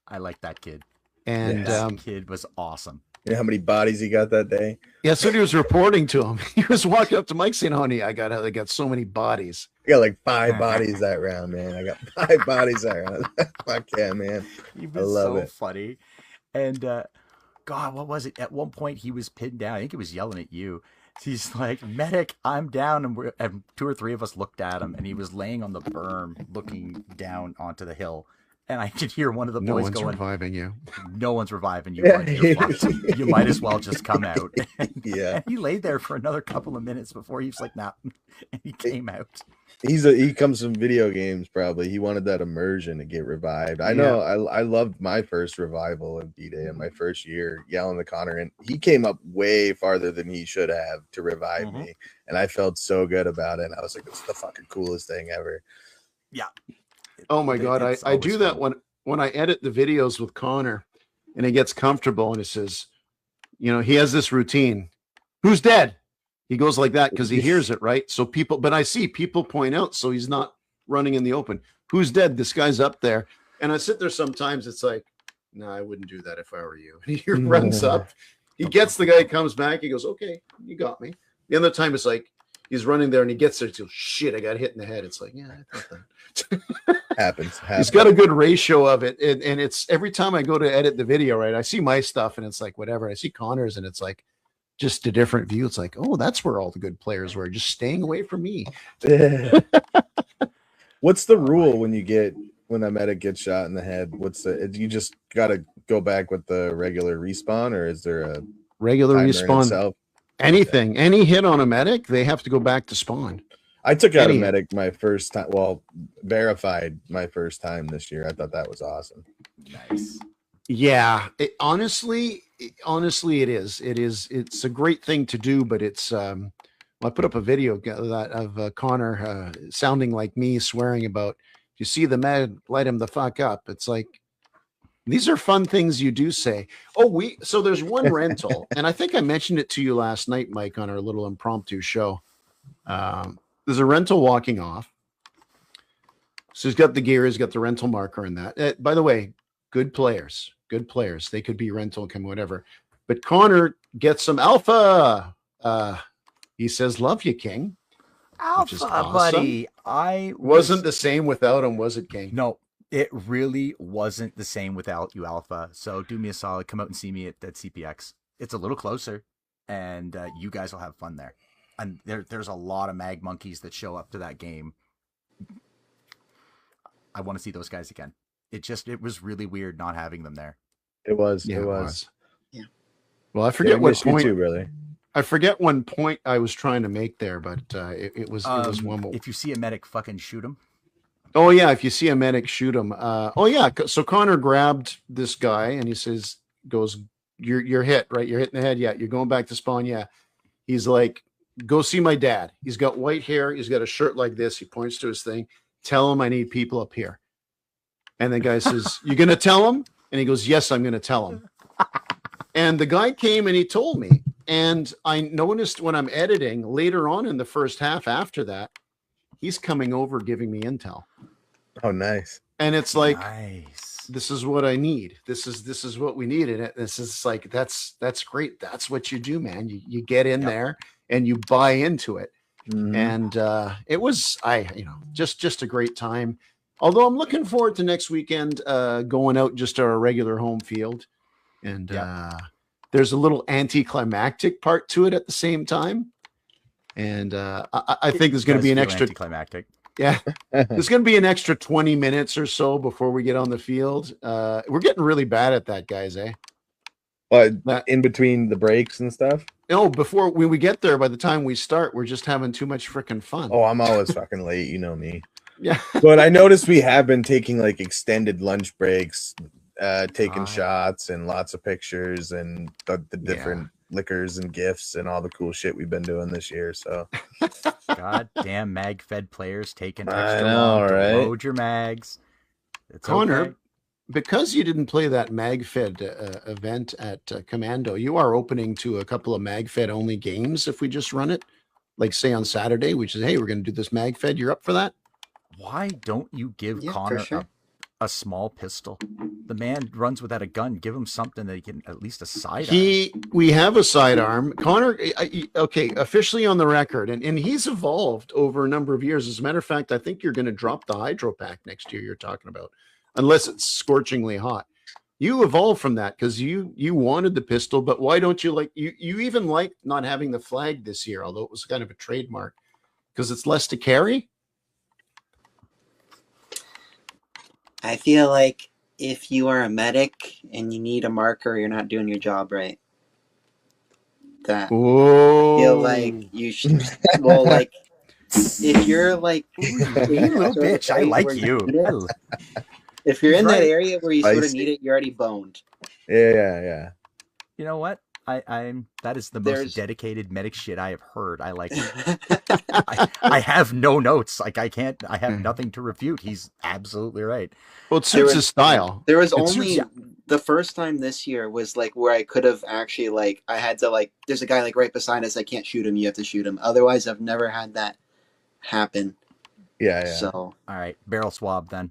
I like that kid. And that kid was awesome. You know how many bodies he got that day? Yeah, so he was reporting to him. He was walking up to Mike saying, honey, I got so many bodies. I got like 5 bodies that round, man. I got 5 bodies that round. Fuck yeah, man. I love it. Funny. And God, what was it? At one point he was pinned down. I think he was yelling at you. He's like, medic, I'm down. And 2 or 3 of us looked at him, and he was laying on the berm looking down onto the hill. And I could hear one of the boys going, reviving you. No one's reviving you. Right? You might as well just come out. And he lay there for another couple of minutes before he was like, nah. And he came out. He comes from video games, probably. He wanted that immersion to get revived. I know. I loved my first revival of D-Day in my first year, yelling to Connor, and he came up way farther than he should have to revive me. And I felt so good about it. And I was like, it's the fucking coolest thing ever. Yeah. Oh my God. I do that when I edit the videos with Connor and he gets comfortable and it says, he has this routine. Who's dead? He goes like that because he hears it, right? So but I see people point out, so he's not running in the open. Who's dead? This guy's up there. And I sit there sometimes, it's like, no, I wouldn't do that if I were you. He runs up. He gets the guy, comes back. He goes, okay, you got me. The other time it's like, he's running there and he gets there. He goes, shit, I got hit in the head. It's like, yeah, I thought that. happens. He's got a good ratio of it. And it's every time I go to edit the video, right, I see my stuff and it's like, whatever. I see Connor's and it's like, just a different view. It's like, oh, that's where all the good players were, just staying away from me. What's the rule when a medic gets shot in the head? You just got to go back with the regular respawn, or is there a regular respawn? Anything, any hit on a medic, they have to go back to spawn. I took out a medic my first time. Well, verified my first time this year. I thought that was awesome. Nice. Yeah, honestly, it is. It's a great thing to do, but it's. I put up a video of Connor sounding like me, swearing about, if you see the med, light him the fuck up. It's like, these are fun things you do say. So there's one rental, and I think I mentioned it to you last night, Mike, on our little impromptu show. There's a rental walking off. So he's got the gear, he's got the rental marker in that. By the way, good players. They could be rental, come whatever. But Connor gets some alpha. He says, love you, King. which is Alpha, awesome. buddy. I Wasn't the same without him, was it, King? No, it really wasn't the same without you, Alpha. So do me a solid. Come out and see me at CPX. It's a little closer, and you guys will have fun there. And there's a lot of mag monkeys that show up to that game. I want to see those guys again. It was really weird not having them there. It was. Yeah, it was. Yeah. Well, I forget what miss you point. too, brother. I forget one point I was trying to make there, but it was one more. If you see a medic, fucking shoot him. Oh yeah, if you see a medic, shoot him. Oh yeah, so Connor grabbed this guy and he goes, you're hit, right? You're hit in the head. Yeah, you're going back to spawn. Yeah. He's like, go see my dad. He's got white hair. He's got a shirt like this. He points to his thing. Tell him I need people up here. And the guy says, you gonna tell him? And he goes, yes, I'm gonna tell him. And the guy came and he told me. And I noticed when I'm editing later on in the first half after that, he's coming over giving me intel. Oh, nice. And it's like, nice. This is what I need. This is what we need. And this is like, that's great. That's what you do, man. You get in there and you buy into it. Mm-hmm. And it was, just a great time. Although I'm looking forward to next weekend, going out just to our regular home field. And there's a little anticlimactic part to it at the same time. And I think there's going to be an extra anticlimactic. Yeah, there's going to be an extra 20 minutes or so before we get on the field. We're getting really bad at that, guys, eh? In between the breaks and stuff? No, when we get there, by the time we start, we're just having too much freaking fun. Oh, I'm always fucking late. You know me. Yeah. But I noticed we have been taking like extended lunch breaks, taking shots and lots of pictures and the different liquors and gifts and all the cool shit we've been doing this year. So goddamn mag fed players taking extra long to load your mags. It's Connor, okay. Because you didn't play that mag fed event at Commando, you are opening to a couple of mag fed only games if we just run it. Like say on Saturday, which is, hey, we're going to do this mag fed. You're up for that? Why don't you give Connor a small pistol? The man runs without a gun. Give him something that he can, at least a sidearm. We have a sidearm. Connor, okay, officially on the record, and he's evolved over a number of years. As a matter of fact, I think you're going to drop the hydro pack next year you're talking about, unless it's scorchingly hot. You evolved from that because you wanted the pistol, but why don't you you even like not having the flag this year, although it was kind of a trademark, because it's less to carry? I feel like if you are a medic and you need a marker, you're not doing your job right. I feel like you should. Well, like if you're like you little bitch, I like you. If you're in that area where you sort of need it, you're already boned. Yeah. You know what? I'm that is the most dedicated medic shit I have heard. I like it. I have no notes. Like I have nothing to refute. He's absolutely right. Well, it suits his style. There was only the first time this year was like where I could have actually I had to there's a guy right beside us. I can't shoot him. You have to shoot him. Otherwise, I've never had that happen. Yeah. So all right, barrel swab then.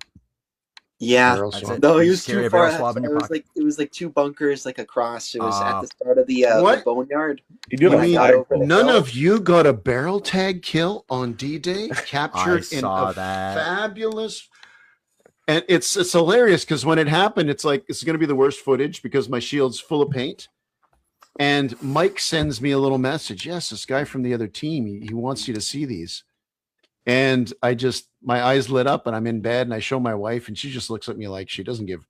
Yeah, no, he was too far. It was like two bunkers across. It was at the start of the boneyard. None of you got a barrel tag kill on D-Day, captured in a fabulous. And it's hilarious because when it happened, it's like it's going to be the worst footage because my shield's full of paint. And Mike sends me a little message. Yes, this guy from the other team, he wants you to see these. And my eyes lit up and I'm in bed and I show my wife and she just looks at me like she doesn't give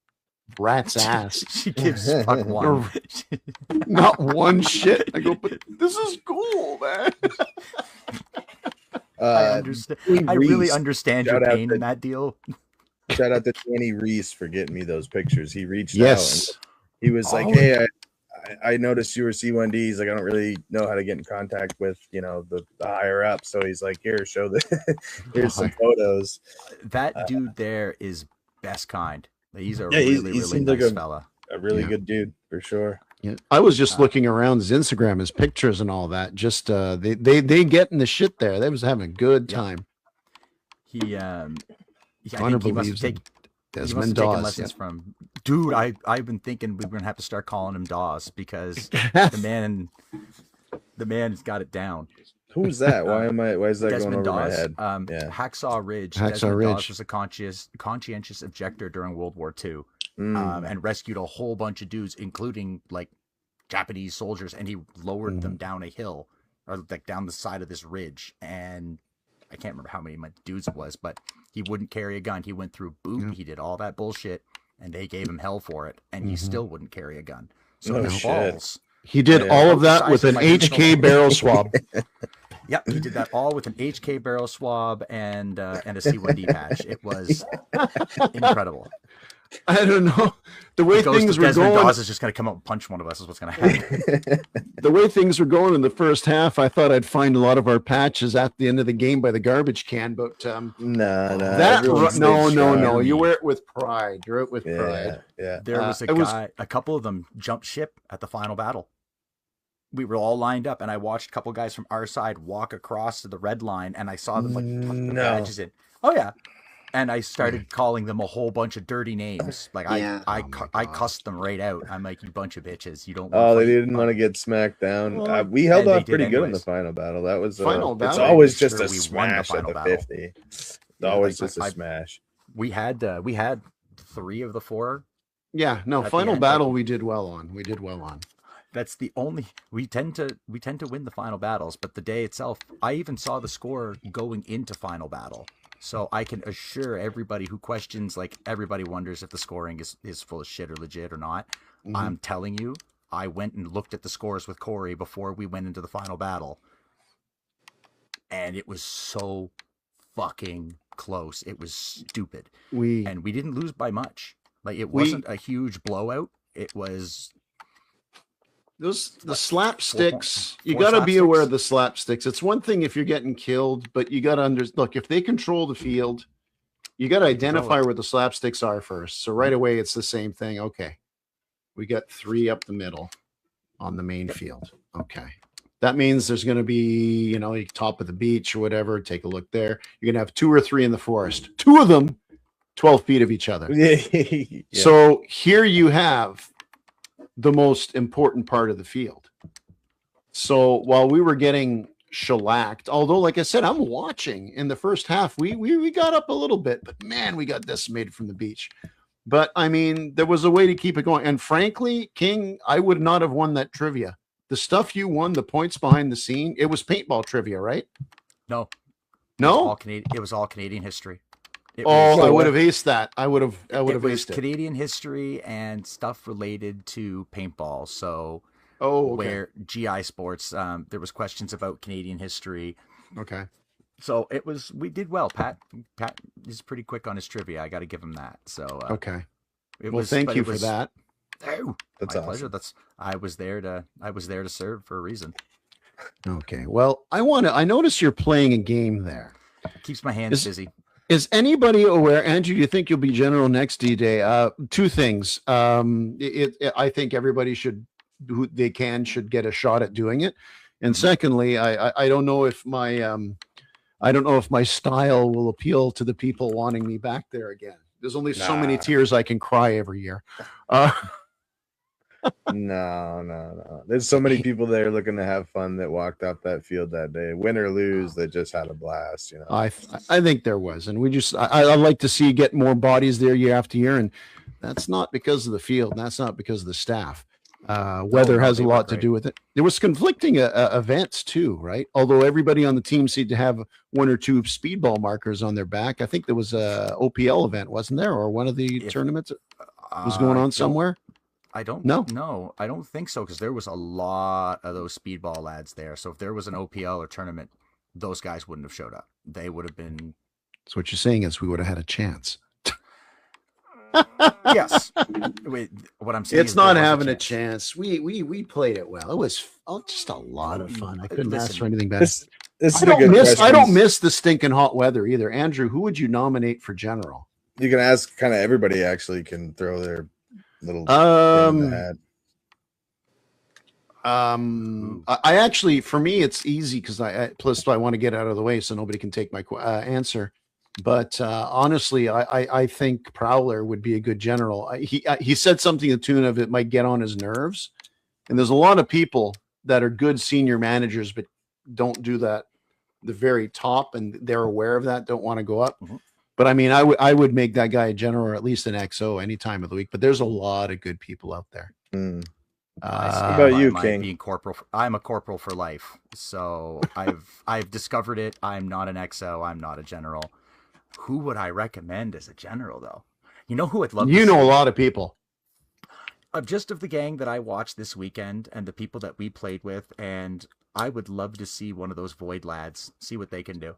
rat's ass. She gives fuck one. Not one shit. I go, but this is cool, man. I really understand your pain in that deal. Shout out to Danny Reese for getting me those pictures. He reached out. And he was like, hey, I noticed you were C1D. He's like, I don't really know how to get in contact with, the higher up. So he's like, here, here's some photos. That dude there is best kind. He's a really nice fella. A really good dude for sure. Yeah. I was just looking around his Instagram, his pictures and all that. Just they getting the shit there. They was having a good time. I think he must have taken lessons from. Dude, I've been thinking we're gonna have to start calling him Dawes because the man's got it down. Who's that? Why is that Desmond going over Dawes, my head? Yeah. Hacksaw Ridge. Hacksaw Desmond Ridge. Dawes was a conscientious objector during World War II, Mm. and rescued a whole bunch of dudes, including like Japanese soldiers, and he lowered them down a hill or like down the side of this ridge. And I can't remember how many dudes it was, but he wouldn't carry a gun. He went through boot. Yeah. He did all that bullshit, and they gave him hell for it, and he still wouldn't carry a gun. So Oh, his shit. balls. He did Yeah. all of that Size with of an my HK personal- barrel swab. Yep, he did that all with an HK barrel swab and a C1D patch. It was incredible. I don't know. The way things were Desmond going, Dawes is just going to come up and punch one of us is what's going to happen. the way things were going in the first half, I thought I'd find a lot of our patches at the end of the game by the garbage can, but Nah. that everyone stayed no, strong. you wear it with pride. You're it with pride. Yeah. There was a it was- guy, a couple of them jumped ship at the final battle. We were all lined up, and I watched a couple guys from our side walk across to the red line, and I saw them like put the No. badges in. Oh yeah, and I started calling them a whole bunch of dirty names. Like Yeah. I Oh, I my cussed them right out. I'm like, you bunch of bitches. You don't. Oh, wanna they fight." didn't want to get smacked down. Well, We held and they off pretty did good in the anyways. final battle. That was Final It's battle, always sure, just a we won the smash at final the battle. 50. It's Yeah, always like, just a I- smash. We had 3 of the 4. Yeah, no, At the final end, battle like- we did well on. That's the only we tend to win the final battles, but the day itself, I even saw the score going into final battle. So I can assure everybody who questions, like everybody wonders if the scoring is full of shit or legit or not. Mhm. I'm telling you, I went and looked at the scores with Corey before we went into the final battle. And it was so fucking close. It was stupid. And we didn't lose by much. Like it wasn't a huge blowout. It was The slapsticks, you four got to be aware slapsticks? of the slapsticks. It's one thing if you're getting killed, but you got to look, if they control the field, you got to identify it. where the slapsticks are first. So right away, it's the same thing. Okay. We got 3 up the middle on the main field. Okay. That means there's going to be, top of the beach or whatever. Take a look there. You're going to have 2 or 3 in the forest. 2 of them, 12 feet of each other. Yeah. So here you have the most important part of the field. So while we were getting shellacked, although like I said, I'm watching in the first half, we got up a little bit, but man, we got decimated from the beach. But I mean, there was a way to keep it going. And frankly, King, I would not have won that trivia. The stuff you won, the points behind the scene, it was paintball trivia, right? no. No? It was all Canadian history. It Oh, was- I would have aced that. I would have it was aced it. Canadian history and stuff related to paintball. So Oh, okay. where GI Sports, there was questions about Canadian history. Okay. So we did well. Pat is pretty quick on his trivia. I got to give him that. So Okay. it Well, was. thank but you it for was- that. Oh, That's my awesome. pleasure. I was there to serve for a reason. Okay. Well, I notice you're playing a game there. Keeps my hands Is- busy. Is anybody aware, Andrew? Do you think you'll be general next D-Day? 2 things. I think everybody should, who they can, should get a shot at doing it. And secondly, I don't know if my style will appeal to the people wanting me back there again. There's only so many Nah. tears I can cry every year. No. There's so many people there looking to have fun that walked off that field that day, win or lose. They just had a blast. I think there was, and I like to see get more bodies there year after year, and that's not because of the field, and that's not because of the staff. Weather has a they were lot to great. do with it. There was conflicting events too, right? Although everybody on the team seemed to have 1 or 2 speedball markers on their back. I think there was a OPL event, wasn't there, or one of the tournaments was going on somewhere. I don't No? No, I don't think so, because there was a lot of those speedball lads there. So if there was an OPL or tournament, those guys wouldn't have showed up. They would have been So what you're saying is we would have had a chance. yes. Wait, what I'm saying It's is not there was having a chance. We played it well. It was just a lot of fun. I couldn't ask for anything better. This is I a don't good miss. I don't question. miss the stinking hot weather either. Andrew, who would you nominate for general? You can ask. Kind of everybody actually can throw their little thing in the hat. I actually, for me, it's easy because I want to get out of the way so nobody can take my answer. But honestly, I think Prowler would be a good general. He said something to the tune of it might get on his nerves, and there's a lot of people that are good senior managers, but don't do that. The very top, and they're aware of that, don't want to go up. Mm-hmm. But I mean, I would make that guy a general or at least an XO any time of the week. But there's a lot of good people out there. Mm. What about you, King? Being corporal, I'm a corporal for life. So I've discovered it. I'm not an XO. I'm not a general. Who would I recommend as a general, though? You know who I'd love. You know a lot of people. Just of the gang that I watched this weekend and the people that we played with, and I would love to see one of those Void lads, see what they can do.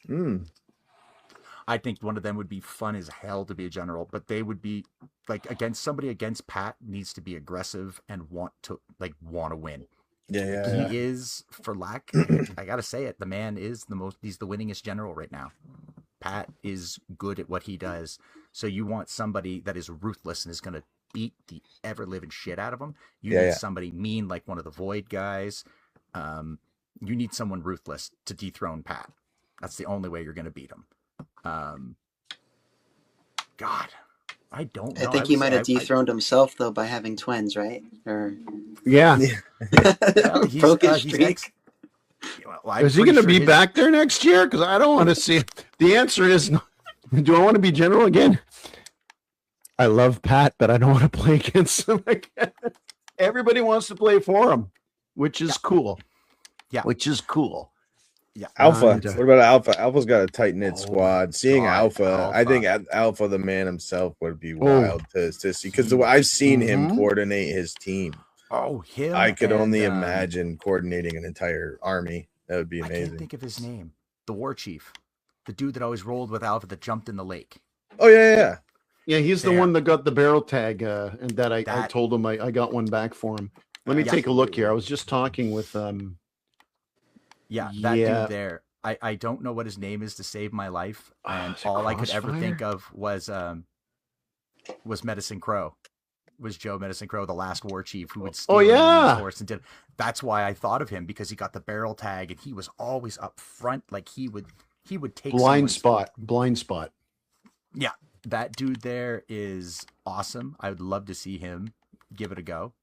Mm. I think one of them would be fun as hell to be a general, but they would be like against Pat needs to be aggressive and want to win. Yeah. He is, for lack, I gotta say it, the man is he's the winningest general right now. Pat is good at what he does. So you want somebody that is ruthless and is gonna beat the ever living shit out of him. You need somebody mean like one of the Void guys. You need someone ruthless to dethrone Pat. That's the only way you're gonna beat him. God, I don't know. I think he might have dethroned himself though by having twins, right? Or yeah. Broken streak. Is he going to be back there next year? Because I don't want to see it. The answer is, do I want to be general again? I love Pat, but I don't want to play against him again. Everybody wants to play for him, which is cool. Yeah, which is cool. Yeah, Alpha. What about Alpha? Alpha's got a tight knit squad. Seeing Alpha, I think Alpha, the man himself, would be wild to see because I've seen him coordinate his team. Oh, him! I could only imagine coordinating an entire army. That would be amazing. I can't think of his name. The war chief, the dude that always rolled with Alpha that jumped in the lake. Oh yeah. Yeah, he's the one that got the barrel tag, and that I told him I got one back for him. Let me take a look here. I was just talking with dude there. I don't know what his name is to save my life, and all I could ever think of was Medicine Crow. Was Joe Medicine Crow, the last war chief who would steal his horse and did. That's why I thought of him, because he got the barrel tag and he was always up front. Like he would take blind spot. Yeah, that dude there is awesome. I would love to see him give it a go.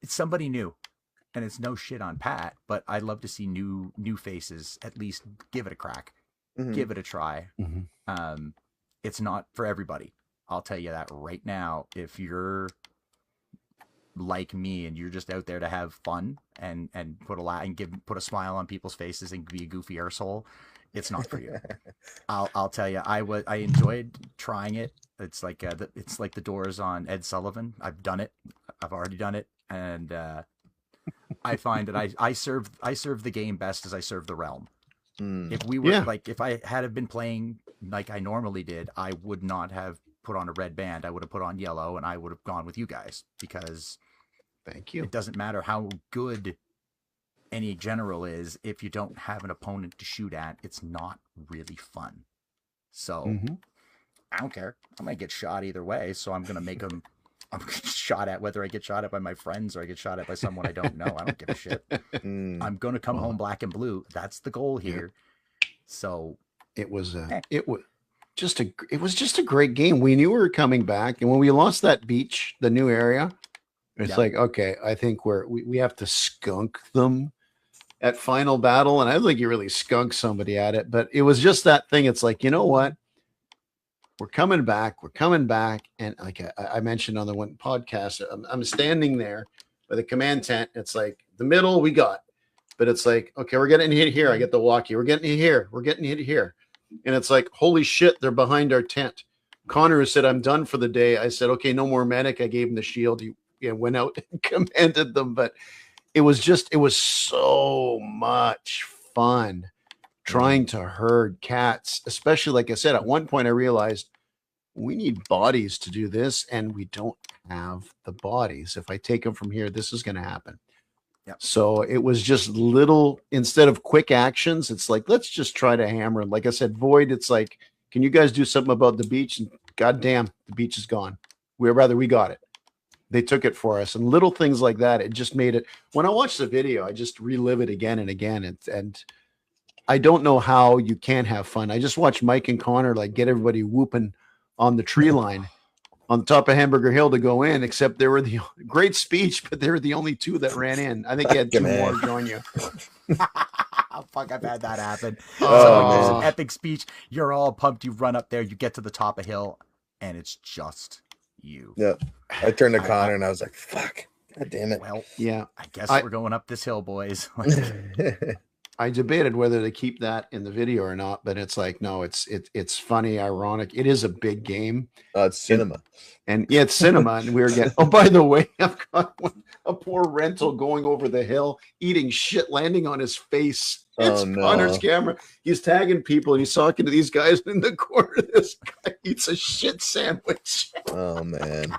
It's somebody new, and it's no shit on Pat, but I'd love to see new faces at least give it a crack, give it a try. It's not for everybody. I'll tell you that right now. If you're like me and you're just out there to have fun and put a smile on people's faces and be a goofy arsehole, it's not for you. I'll tell you, I enjoyed trying it. It's like the Doors on Ed Sullivan. I've done it. I've already done it, and I find that I serve the game best as I serve the realm. If we were if I had been playing like I normally did, I would not have put on a red band. I would have put on yellow, and I would have gone with you guys, because thank you. It doesn't matter how good any general is if you don't have an opponent to shoot at. It's not really fun. So I don't care. I might get shot either way, so I'm gonna make them. I'm shot at, whether I get shot at by my friends or I get shot at by someone I don't know. I don't give a shit. I'm gonna come home black and blue. That's the goal here. So it was just a great game. We knew we were coming back, and when we lost that beach, the new area, it's like, okay, I think we have to skunk them at final battle, and I don't think you really skunked somebody at it, but it was just that thing. It's like, you know what? We're coming back, and like I mentioned on the one podcast, I'm standing there by the command tent. It's like the middle we got, but it's like, okay, we're getting hit here. I get the walkie. We're getting hit here. We're getting hit here. And it's like, holy shit, they're behind our tent. Connor said, I'm done for the day. I said, okay, no more medic. I gave him the shield. He went out and commanded them. But it was so much fun trying to herd cats, especially, like I said, at one point I realized we need bodies to do this, and we don't have the bodies. If I take them from here, this is going to happen. Yep. So it was just little, instead of quick actions, it's like, let's just try to hammer. Like I said, Void, it's like, can you guys do something about the beach? And goddamn, the beach is gone. We got it. They took it for us. And little things like that, it just made it. When I watch the video, I just relive it again and again. And I don't know how you can't have fun. I just watched Mike and Connor like get everybody whooping on the tree line on top of Hamburger Hill to go in, except they were the great speech, but they were the only two that ran in. I think you had two more join you. Fuck, I've had that happen. Oh, Someone gives man. an epic speech. You're all pumped. You run up there. You get to the top of hill, and it's just you. Yeah. I turned to Connor and I was like, fuck. God damn it. Well, Yeah. I guess we're going up this hill, boys. I debated whether to keep that in the video or not, but it's like, no, it's funny, ironic. It is a big game. It's cinema. And yeah, it's cinema. And we were getting, oh, by the way, I've got a poor rental going over the hill, eating shit, landing on his face. It's Connor's camera. He's tagging people and he's talking to these guys in the corner. This guy eats a shit sandwich. Oh, man.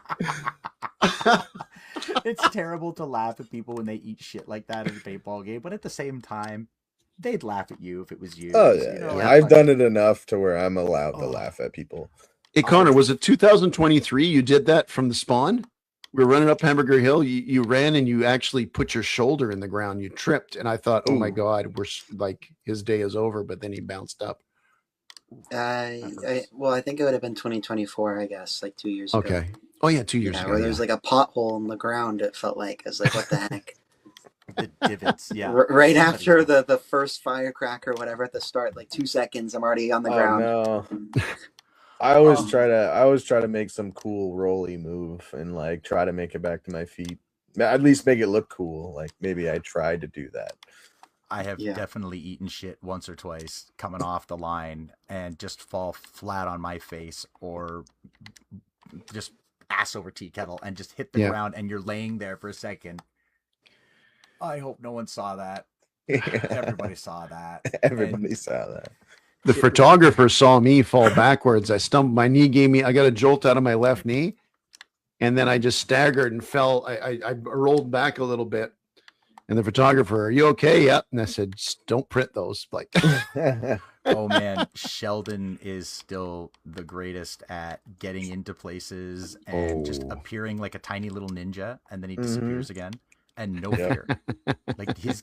It's terrible to laugh at people when they eat shit like that in a paintball game, but at the same time, they'd laugh at you if it was you. Oh, yeah. I've done it enough to where I'm allowed to laugh at people. Hey, Connor, was it 2023 you did that from the spawn? We were running up Hamburger Hill. You ran and you actually put your shoulder in the ground. You tripped. And I thought, oh, my God, we're like, his day is over. But then he bounced up. Well, I think it would have been 2024, I guess, like 2 years ago. Okay. Oh, yeah, 2 years ago. Where there's like a pothole in the ground, it felt like. I was like, what the heck? The divots, yeah. Right after the first firecracker, whatever, at the start, like 2 seconds, I'm already on the ground. No. I always try to make some cool rolly move and like try to make it back to my feet. At least make it look cool. Like maybe I tried to do that. I have definitely eaten shit once or twice coming off the line and just fall flat on my face or just ass over tea kettle and just hit the ground and you're laying there for a second. I hope no one saw that. Everybody saw that. Everybody saw that. The photographer saw me fall backwards. I stumbled. My knee I got a jolt out of my left knee. And then I just staggered and fell. I rolled back a little bit. And the photographer, are you okay? Yep. And I said, just don't print those. Like, oh man, Sheldon is still the greatest at getting into places and just appearing like a tiny little ninja, and then he disappears again, and no fear. Like his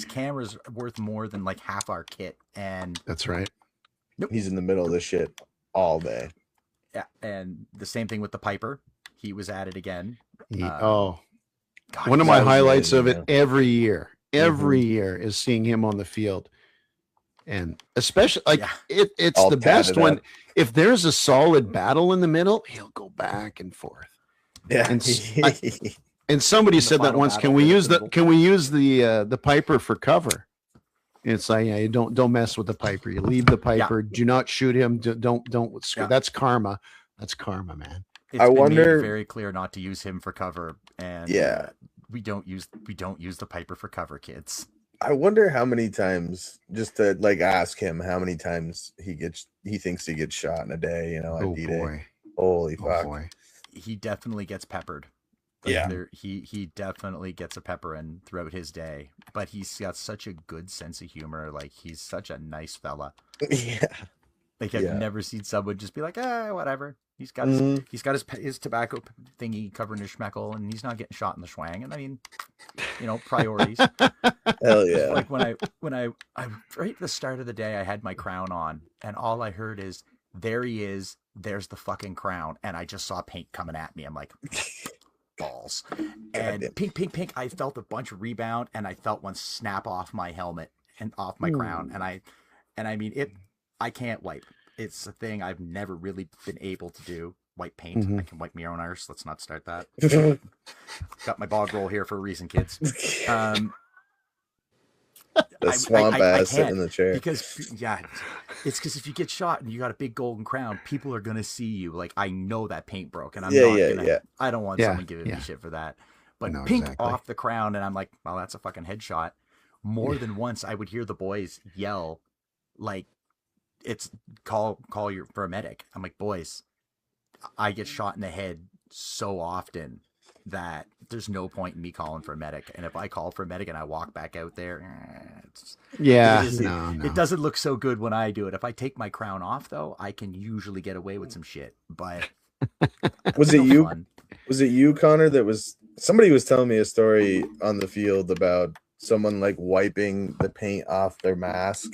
camera's worth more than like half our kit, and that's right. Nope. He's in the middle of this shit all day. Yeah, and the same thing with the Piper. He was at it again. God, one of my highlights of it every year is seeing him on the field. And especially like it's all the best when if there's a solid battle in the middle, he'll go back and forth. Yeah. And somebody said that once, can we use the Piper for cover? And it's like, you don't mess with the Piper. You leave the Piper. Do not shoot him. Don't. That's karma. That's karma, man. I wonder. Made very clear not to use him for cover, and we don't use the Piper for cover, kids. I wonder how many times, just to like ask him how many times he thinks he gets shot in a day. At D-Day. Holy fuck! Boy. He definitely gets peppered. He definitely gets a pepper in throughout his day, but he's got such a good sense of humor. Like he's such a nice fella. Yeah. Like I've never seen someone just be like, whatever. He's got his tobacco thingy covering his schmeckle, and he's not getting shot in the schwang. And I mean, priorities. Hell yeah! Like when I right at the start of the day, I had my crown on, and all I heard is, "There he is. There's the fucking crown," and I just saw paint coming at me. I'm like, balls, and pink. I felt a bunch of rebound, and I felt one snap off my helmet and off my crown, and I mean it. I can't wipe. It's a thing I've never really been able to do. Wipe paint. I can wipe my own arse. Let's not start that. Got my bog roll here for a reason, kids. The swamp ass sitting in the chair. Because it's because if you get shot and you got a big golden crown, people are gonna see you. Like I know that paint broke, and I'm not gonna. I don't want someone giving me shit for that. But pink off the crown, and I'm like, well, that's a fucking headshot. More than once, I would hear the boys yell, like, it's call for a medic. I'm like, boys, I get shot in the head so often that there's no point in me calling for a medic. And if I call for a medic and I walk back out there, it doesn't look so good when I do it. If I take my crown off, though, I can usually get away with some shit. But was it you? Fun. Was it you, Connor? Somebody was telling me a story on the field about someone like wiping the paint off their mask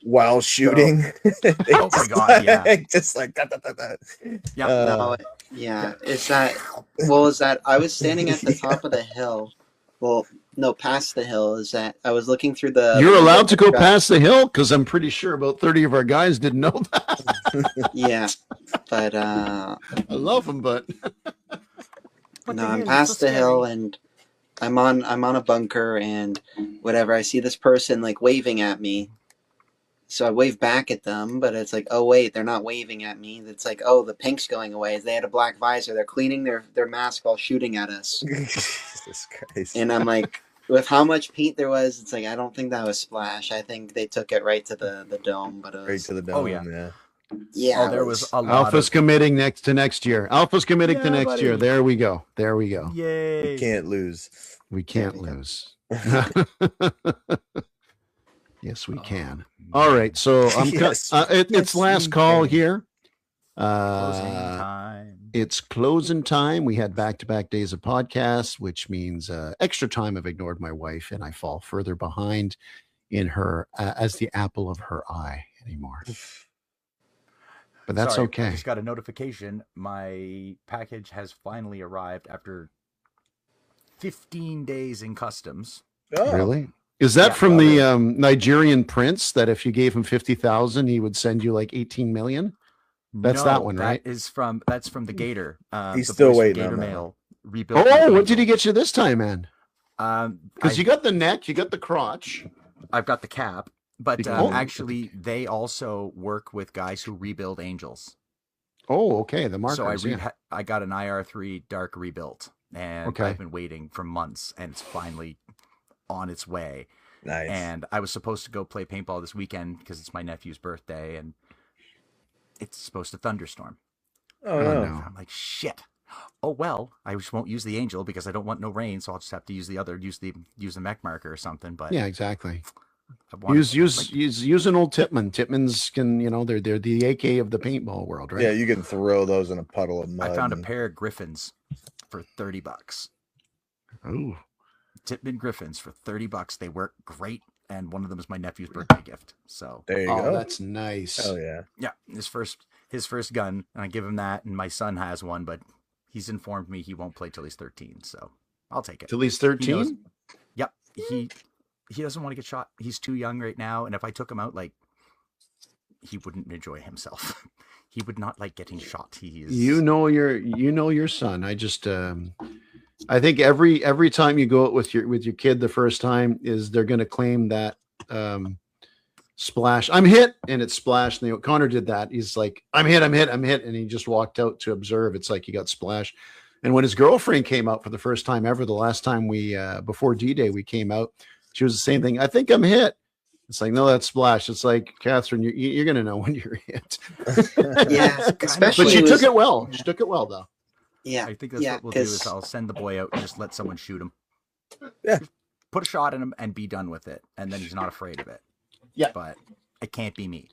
while shooting. Oh my god, just like that. Yeah. Yeah, is that I was standing at the top of the hill. Well, no, past the hill. Is that I was looking through the. You're window allowed of to the go truck. past the hill because I'm pretty sure about 30 of our guys didn't know that. Yeah, but I love them, but no, I'm past the hill and I'm on a bunker and whatever. I see this person like waving at me. So I wave back at them, but it's like, oh wait, they're not waving at me. It's like, oh, the pink's going away. They had a black visor. They're cleaning their mask while shooting at us. Jesus Christ. And I'm like, with how much paint there was, it's like I don't think that was splash. I think they took it right to the dome. But it was, Right to the dome. yeah. yeah. Oh, there was a lot Alpha's of committing next year. Alpha's committing to Yeah, next buddy. year. There we go. There we go. yay. We can't lose. We can't lose. Yes, we can. All right. So I'm Yes. it's Yes, last we call can. here. Closing time. It's closing time. We had back-to-back days of podcasts, which means extra time. I've ignored my wife, and I fall further behind in her as the apple of her eye anymore. But that's Sorry, I okay. just got a notification. My package has finally arrived after 15 days in customs. Oh, Really? Is that Yeah, from love the it. Nigerian prince that if you gave him 50,000, he would send you like 18 million? That's that one, right? That's from the Gator. He's the still boys from waiting Gator on that Mail rebuilt. my Oh, what did Angel. he get you this time, man? Because you got the neck, you got the crotch. I've got the cap, but Oh. actually, they also work with guys who rebuild Angels. Oh, okay. The markers. So yeah. I got an IR3 Dark rebuilt, and Okay. I've been waiting for months, and it's finally on its way. Nice. And I was supposed to go play paintball this weekend because it's my nephew's birthday, and it's supposed to thunderstorm. oh, Oh, no. no. I'm like, shit. Oh well, I just won't use the Angel because I don't want no rain, so I'll just have to use the mech marker or something. But Yeah, exactly. I wanted, Use an old Tipman. Tipmans can, they're the AK of the paintball world, right? Yeah, you can throw those in a puddle of mud. I found a and- pair of Griffins for $30. Oh, Tipman Griffins for $30. They work great, and one of them is my nephew's birthday gift. So There you oh, go. that's nice. Oh yeah. yeah, his first gun, and I give him that, and my son has one, but he's informed me he won't play till he's 13, so I'll take it. Till he's He knows- 13? Yep, he doesn't want to get shot. He's too young right now, and if I took him out, like, he wouldn't enjoy himself. He would not like getting shot. He is. You know your son. I just I think every time you go out with your kid the first time is they're going to claim that splash. I'm hit, and it's splash. And Connor did that. He's like, I'm hit, and he just walked out to observe. It's like he got splashed. And when his girlfriend came out for the first time ever, the last time we before D-Day we came out, she was the same thing. I think I'm hit. It's like, no, that's splash. It's like, Catherine, you're going to know when you're hit. Yeah, especially But she with- took it well. She took it well, though. Yeah, I think that's yeah, what we'll do is 'cause- I'll send the boy out and just let someone shoot him. Yeah. Put a shot in him and be done with it, and then he's not afraid of it. Yeah. But it can't be me.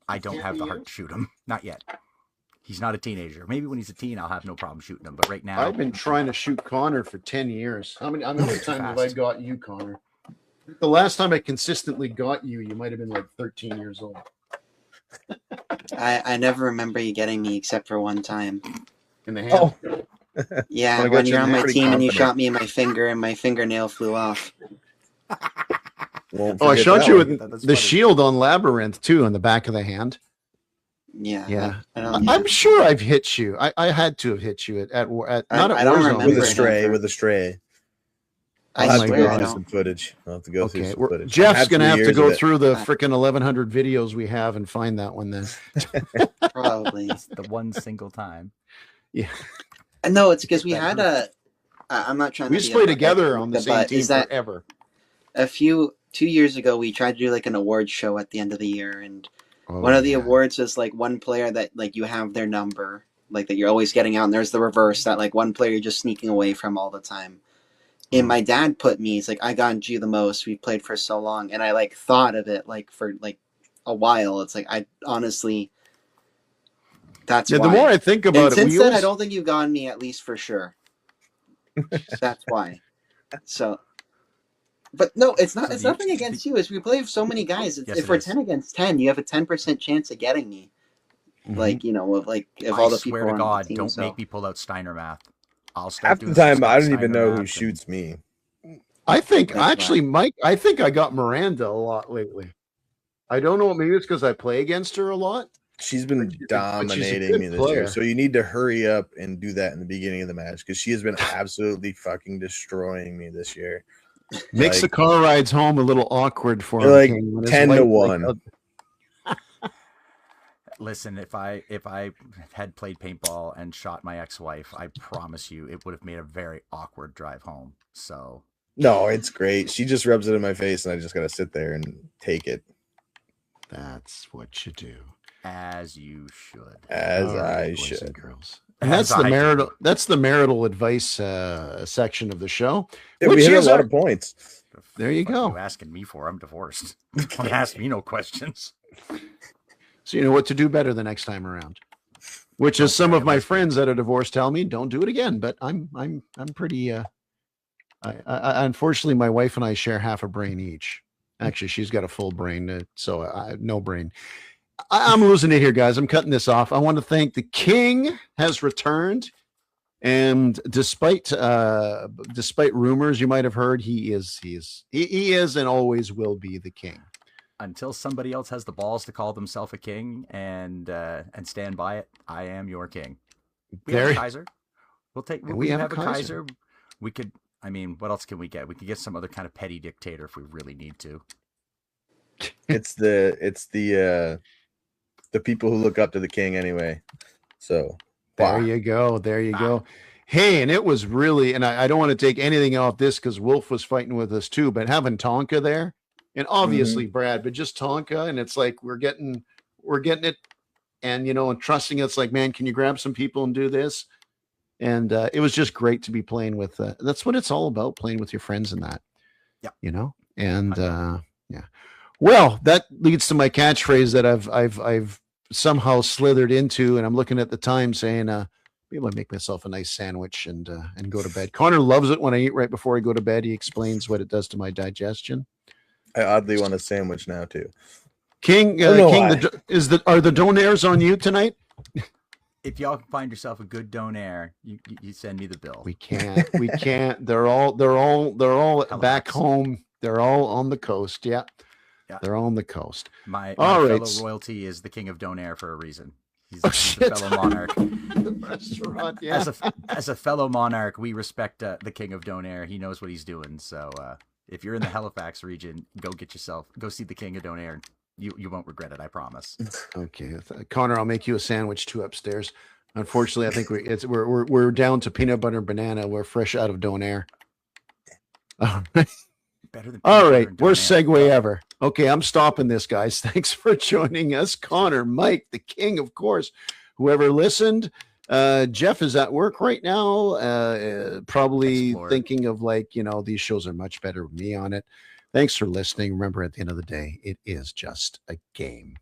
I don't have the heart to shoot him. Not yet. He's not a teenager. Maybe when he's a teen, I'll have no problem shooting him. But right now, I've been trying to shoot Connor for 10 years. How many times have I Fast. got you, Connor? The last time I consistently got you, you might have been like 13 years old. I never remember you getting me except for one time. In the hand. Oh, Yeah, When I got when you, you're on my pretty team and you confident. shot me in my finger and my fingernail flew off. won't Oh, I forget shot that you one. with That's the funny. shield on Labyrinth, too, on the back of the hand. Yeah. Yeah. I don't, I'm sure I've hit you. I had to have hit you at not at I don't Warzone. remember with a it stray. ever. With a stray. I I'll have my to swear go I through don't. some footage. I'll have to go through Okay, some footage. Jeff's I've had going to 3 have to years go of it. through the freaking 1,100 videos we have and find that one then. Probably. the one single time. Yeah. No, it's because we had I'm not trying We to used be to play a- together on the same but team is that forever. 2 years ago we tried to do like an award show at the end of the year, and Oh, one of the yeah. awards was like one player that like you have their number, like that you're always getting out, and there's the reverse that like one player you're just sneaking away from all the time. And my dad put me, he's like, I got you the most. We played for so long. And I like thought of it like for like a while. It's like I honestly that's Yeah, why. the more I think about And it, since we then always, I don't think you've gotten me at least for sure. That's why. So but no, it's not. So It's do you- nothing against you. As we play with so many guys, Yes, if it we're is. 10 against 10, you have a 10% chance of getting me. Like, you know, of like if I all the people swear to on God, the team. don't So make me pull out Steiner math. I'll start Half the doing some time, I don't Steiner even know math who and- shoots me. I think That's actually, fine. Mike, I think I got Miranda a lot lately. I don't know. Maybe it's because I play against her a lot. She's been But she's a dominating good me this year. player. So you need to hurry up and do that in the beginning of the match because she has been absolutely fucking destroying me this year. Makes the Like- car rides home a little awkward for They're him. like King, when his 10 to wife, 1. Listen, if I had played paintball and shot my ex-wife, I promise you it would have made a very awkward drive home. So No, it's great. She just rubs it in my face, and I just got to sit there and take it That's what you do. as you should. as All right, I boys should. and girls. And that's As the I do. marital. That's the marital advice section of the show. Yeah, which we hit a is lot our- of points. The There you fuck go. You asking me for? I'm divorced. Don't ask me no questions. So you know what to do better the next time around. Which Don't is some marry of a my lesbian. friends that are divorced tell me don't do it again. But I'm pretty. I unfortunately my wife and I share half a brain each. Actually, she's got a full brain, so I no brain. I'm losing it here, guys. I'm cutting this off. I want to thank the King has returned, and despite rumors you might have heard, he is and always will be the King. Until somebody else has the balls to call themselves a king and stand by it, I am your king. We have There- a Kaiser. We'll take. And We we have have a a Kaiser. Kaiser. We could. I mean, what else can we get? We could get some other kind of petty dictator if we really need to. It's the people who look up to the king anyway. So There wow. you go. There you go. Hey, and it was really, and I don't want to take anything off this because Wolf was fighting with us too, but having Tonka there, and obviously Brad, but just Tonka, and it's like we're getting it, and and trusting it's like, man, can you grab some people and do this? And it was just great to be playing with. That's what it's all about, playing with your friends and that. Yeah. And I yeah. Well, that leads to my catchphrase that I've somehow slithered into, and I'm looking at the time saying, maybe I'll make myself a nice sandwich and go to bed. Connor loves it when I eat right before I go to bed. He explains what it does to my digestion. I oddly want a sandwich now too. King, I don't know King, why. are the donaires on you tonight? If y'all can find yourself a good donaire, you send me the bill. We can't. They're all back Halifax. home. They're all on the coast. Yeah. Yeah. They're on the coast. My All right. fellow royalty is the king of Donaire for a reason. He's Oh, the shit. fellow monarch. The restaurant, yeah. As a fellow monarch, we respect the king of Donaire. He knows what he's doing. So if you're in the Halifax region, go see the king of Donaire. You won't regret it, I promise. Okay, Connor, I'll make you a sandwich too upstairs. Unfortunately, I think we're down to peanut butter and banana. We're fresh out of Donaire. All right. Better than All peanut right, butter and worst Donaire. segue ever. Okay, I'm stopping this, guys. Thanks for joining us, Connor, Mike, the King, of course. Whoever listened, Jeff is at work right now, probably Explore. thinking of these shows are much better with me on it. Thanks for listening. Remember, at the end of the day, it is just a game.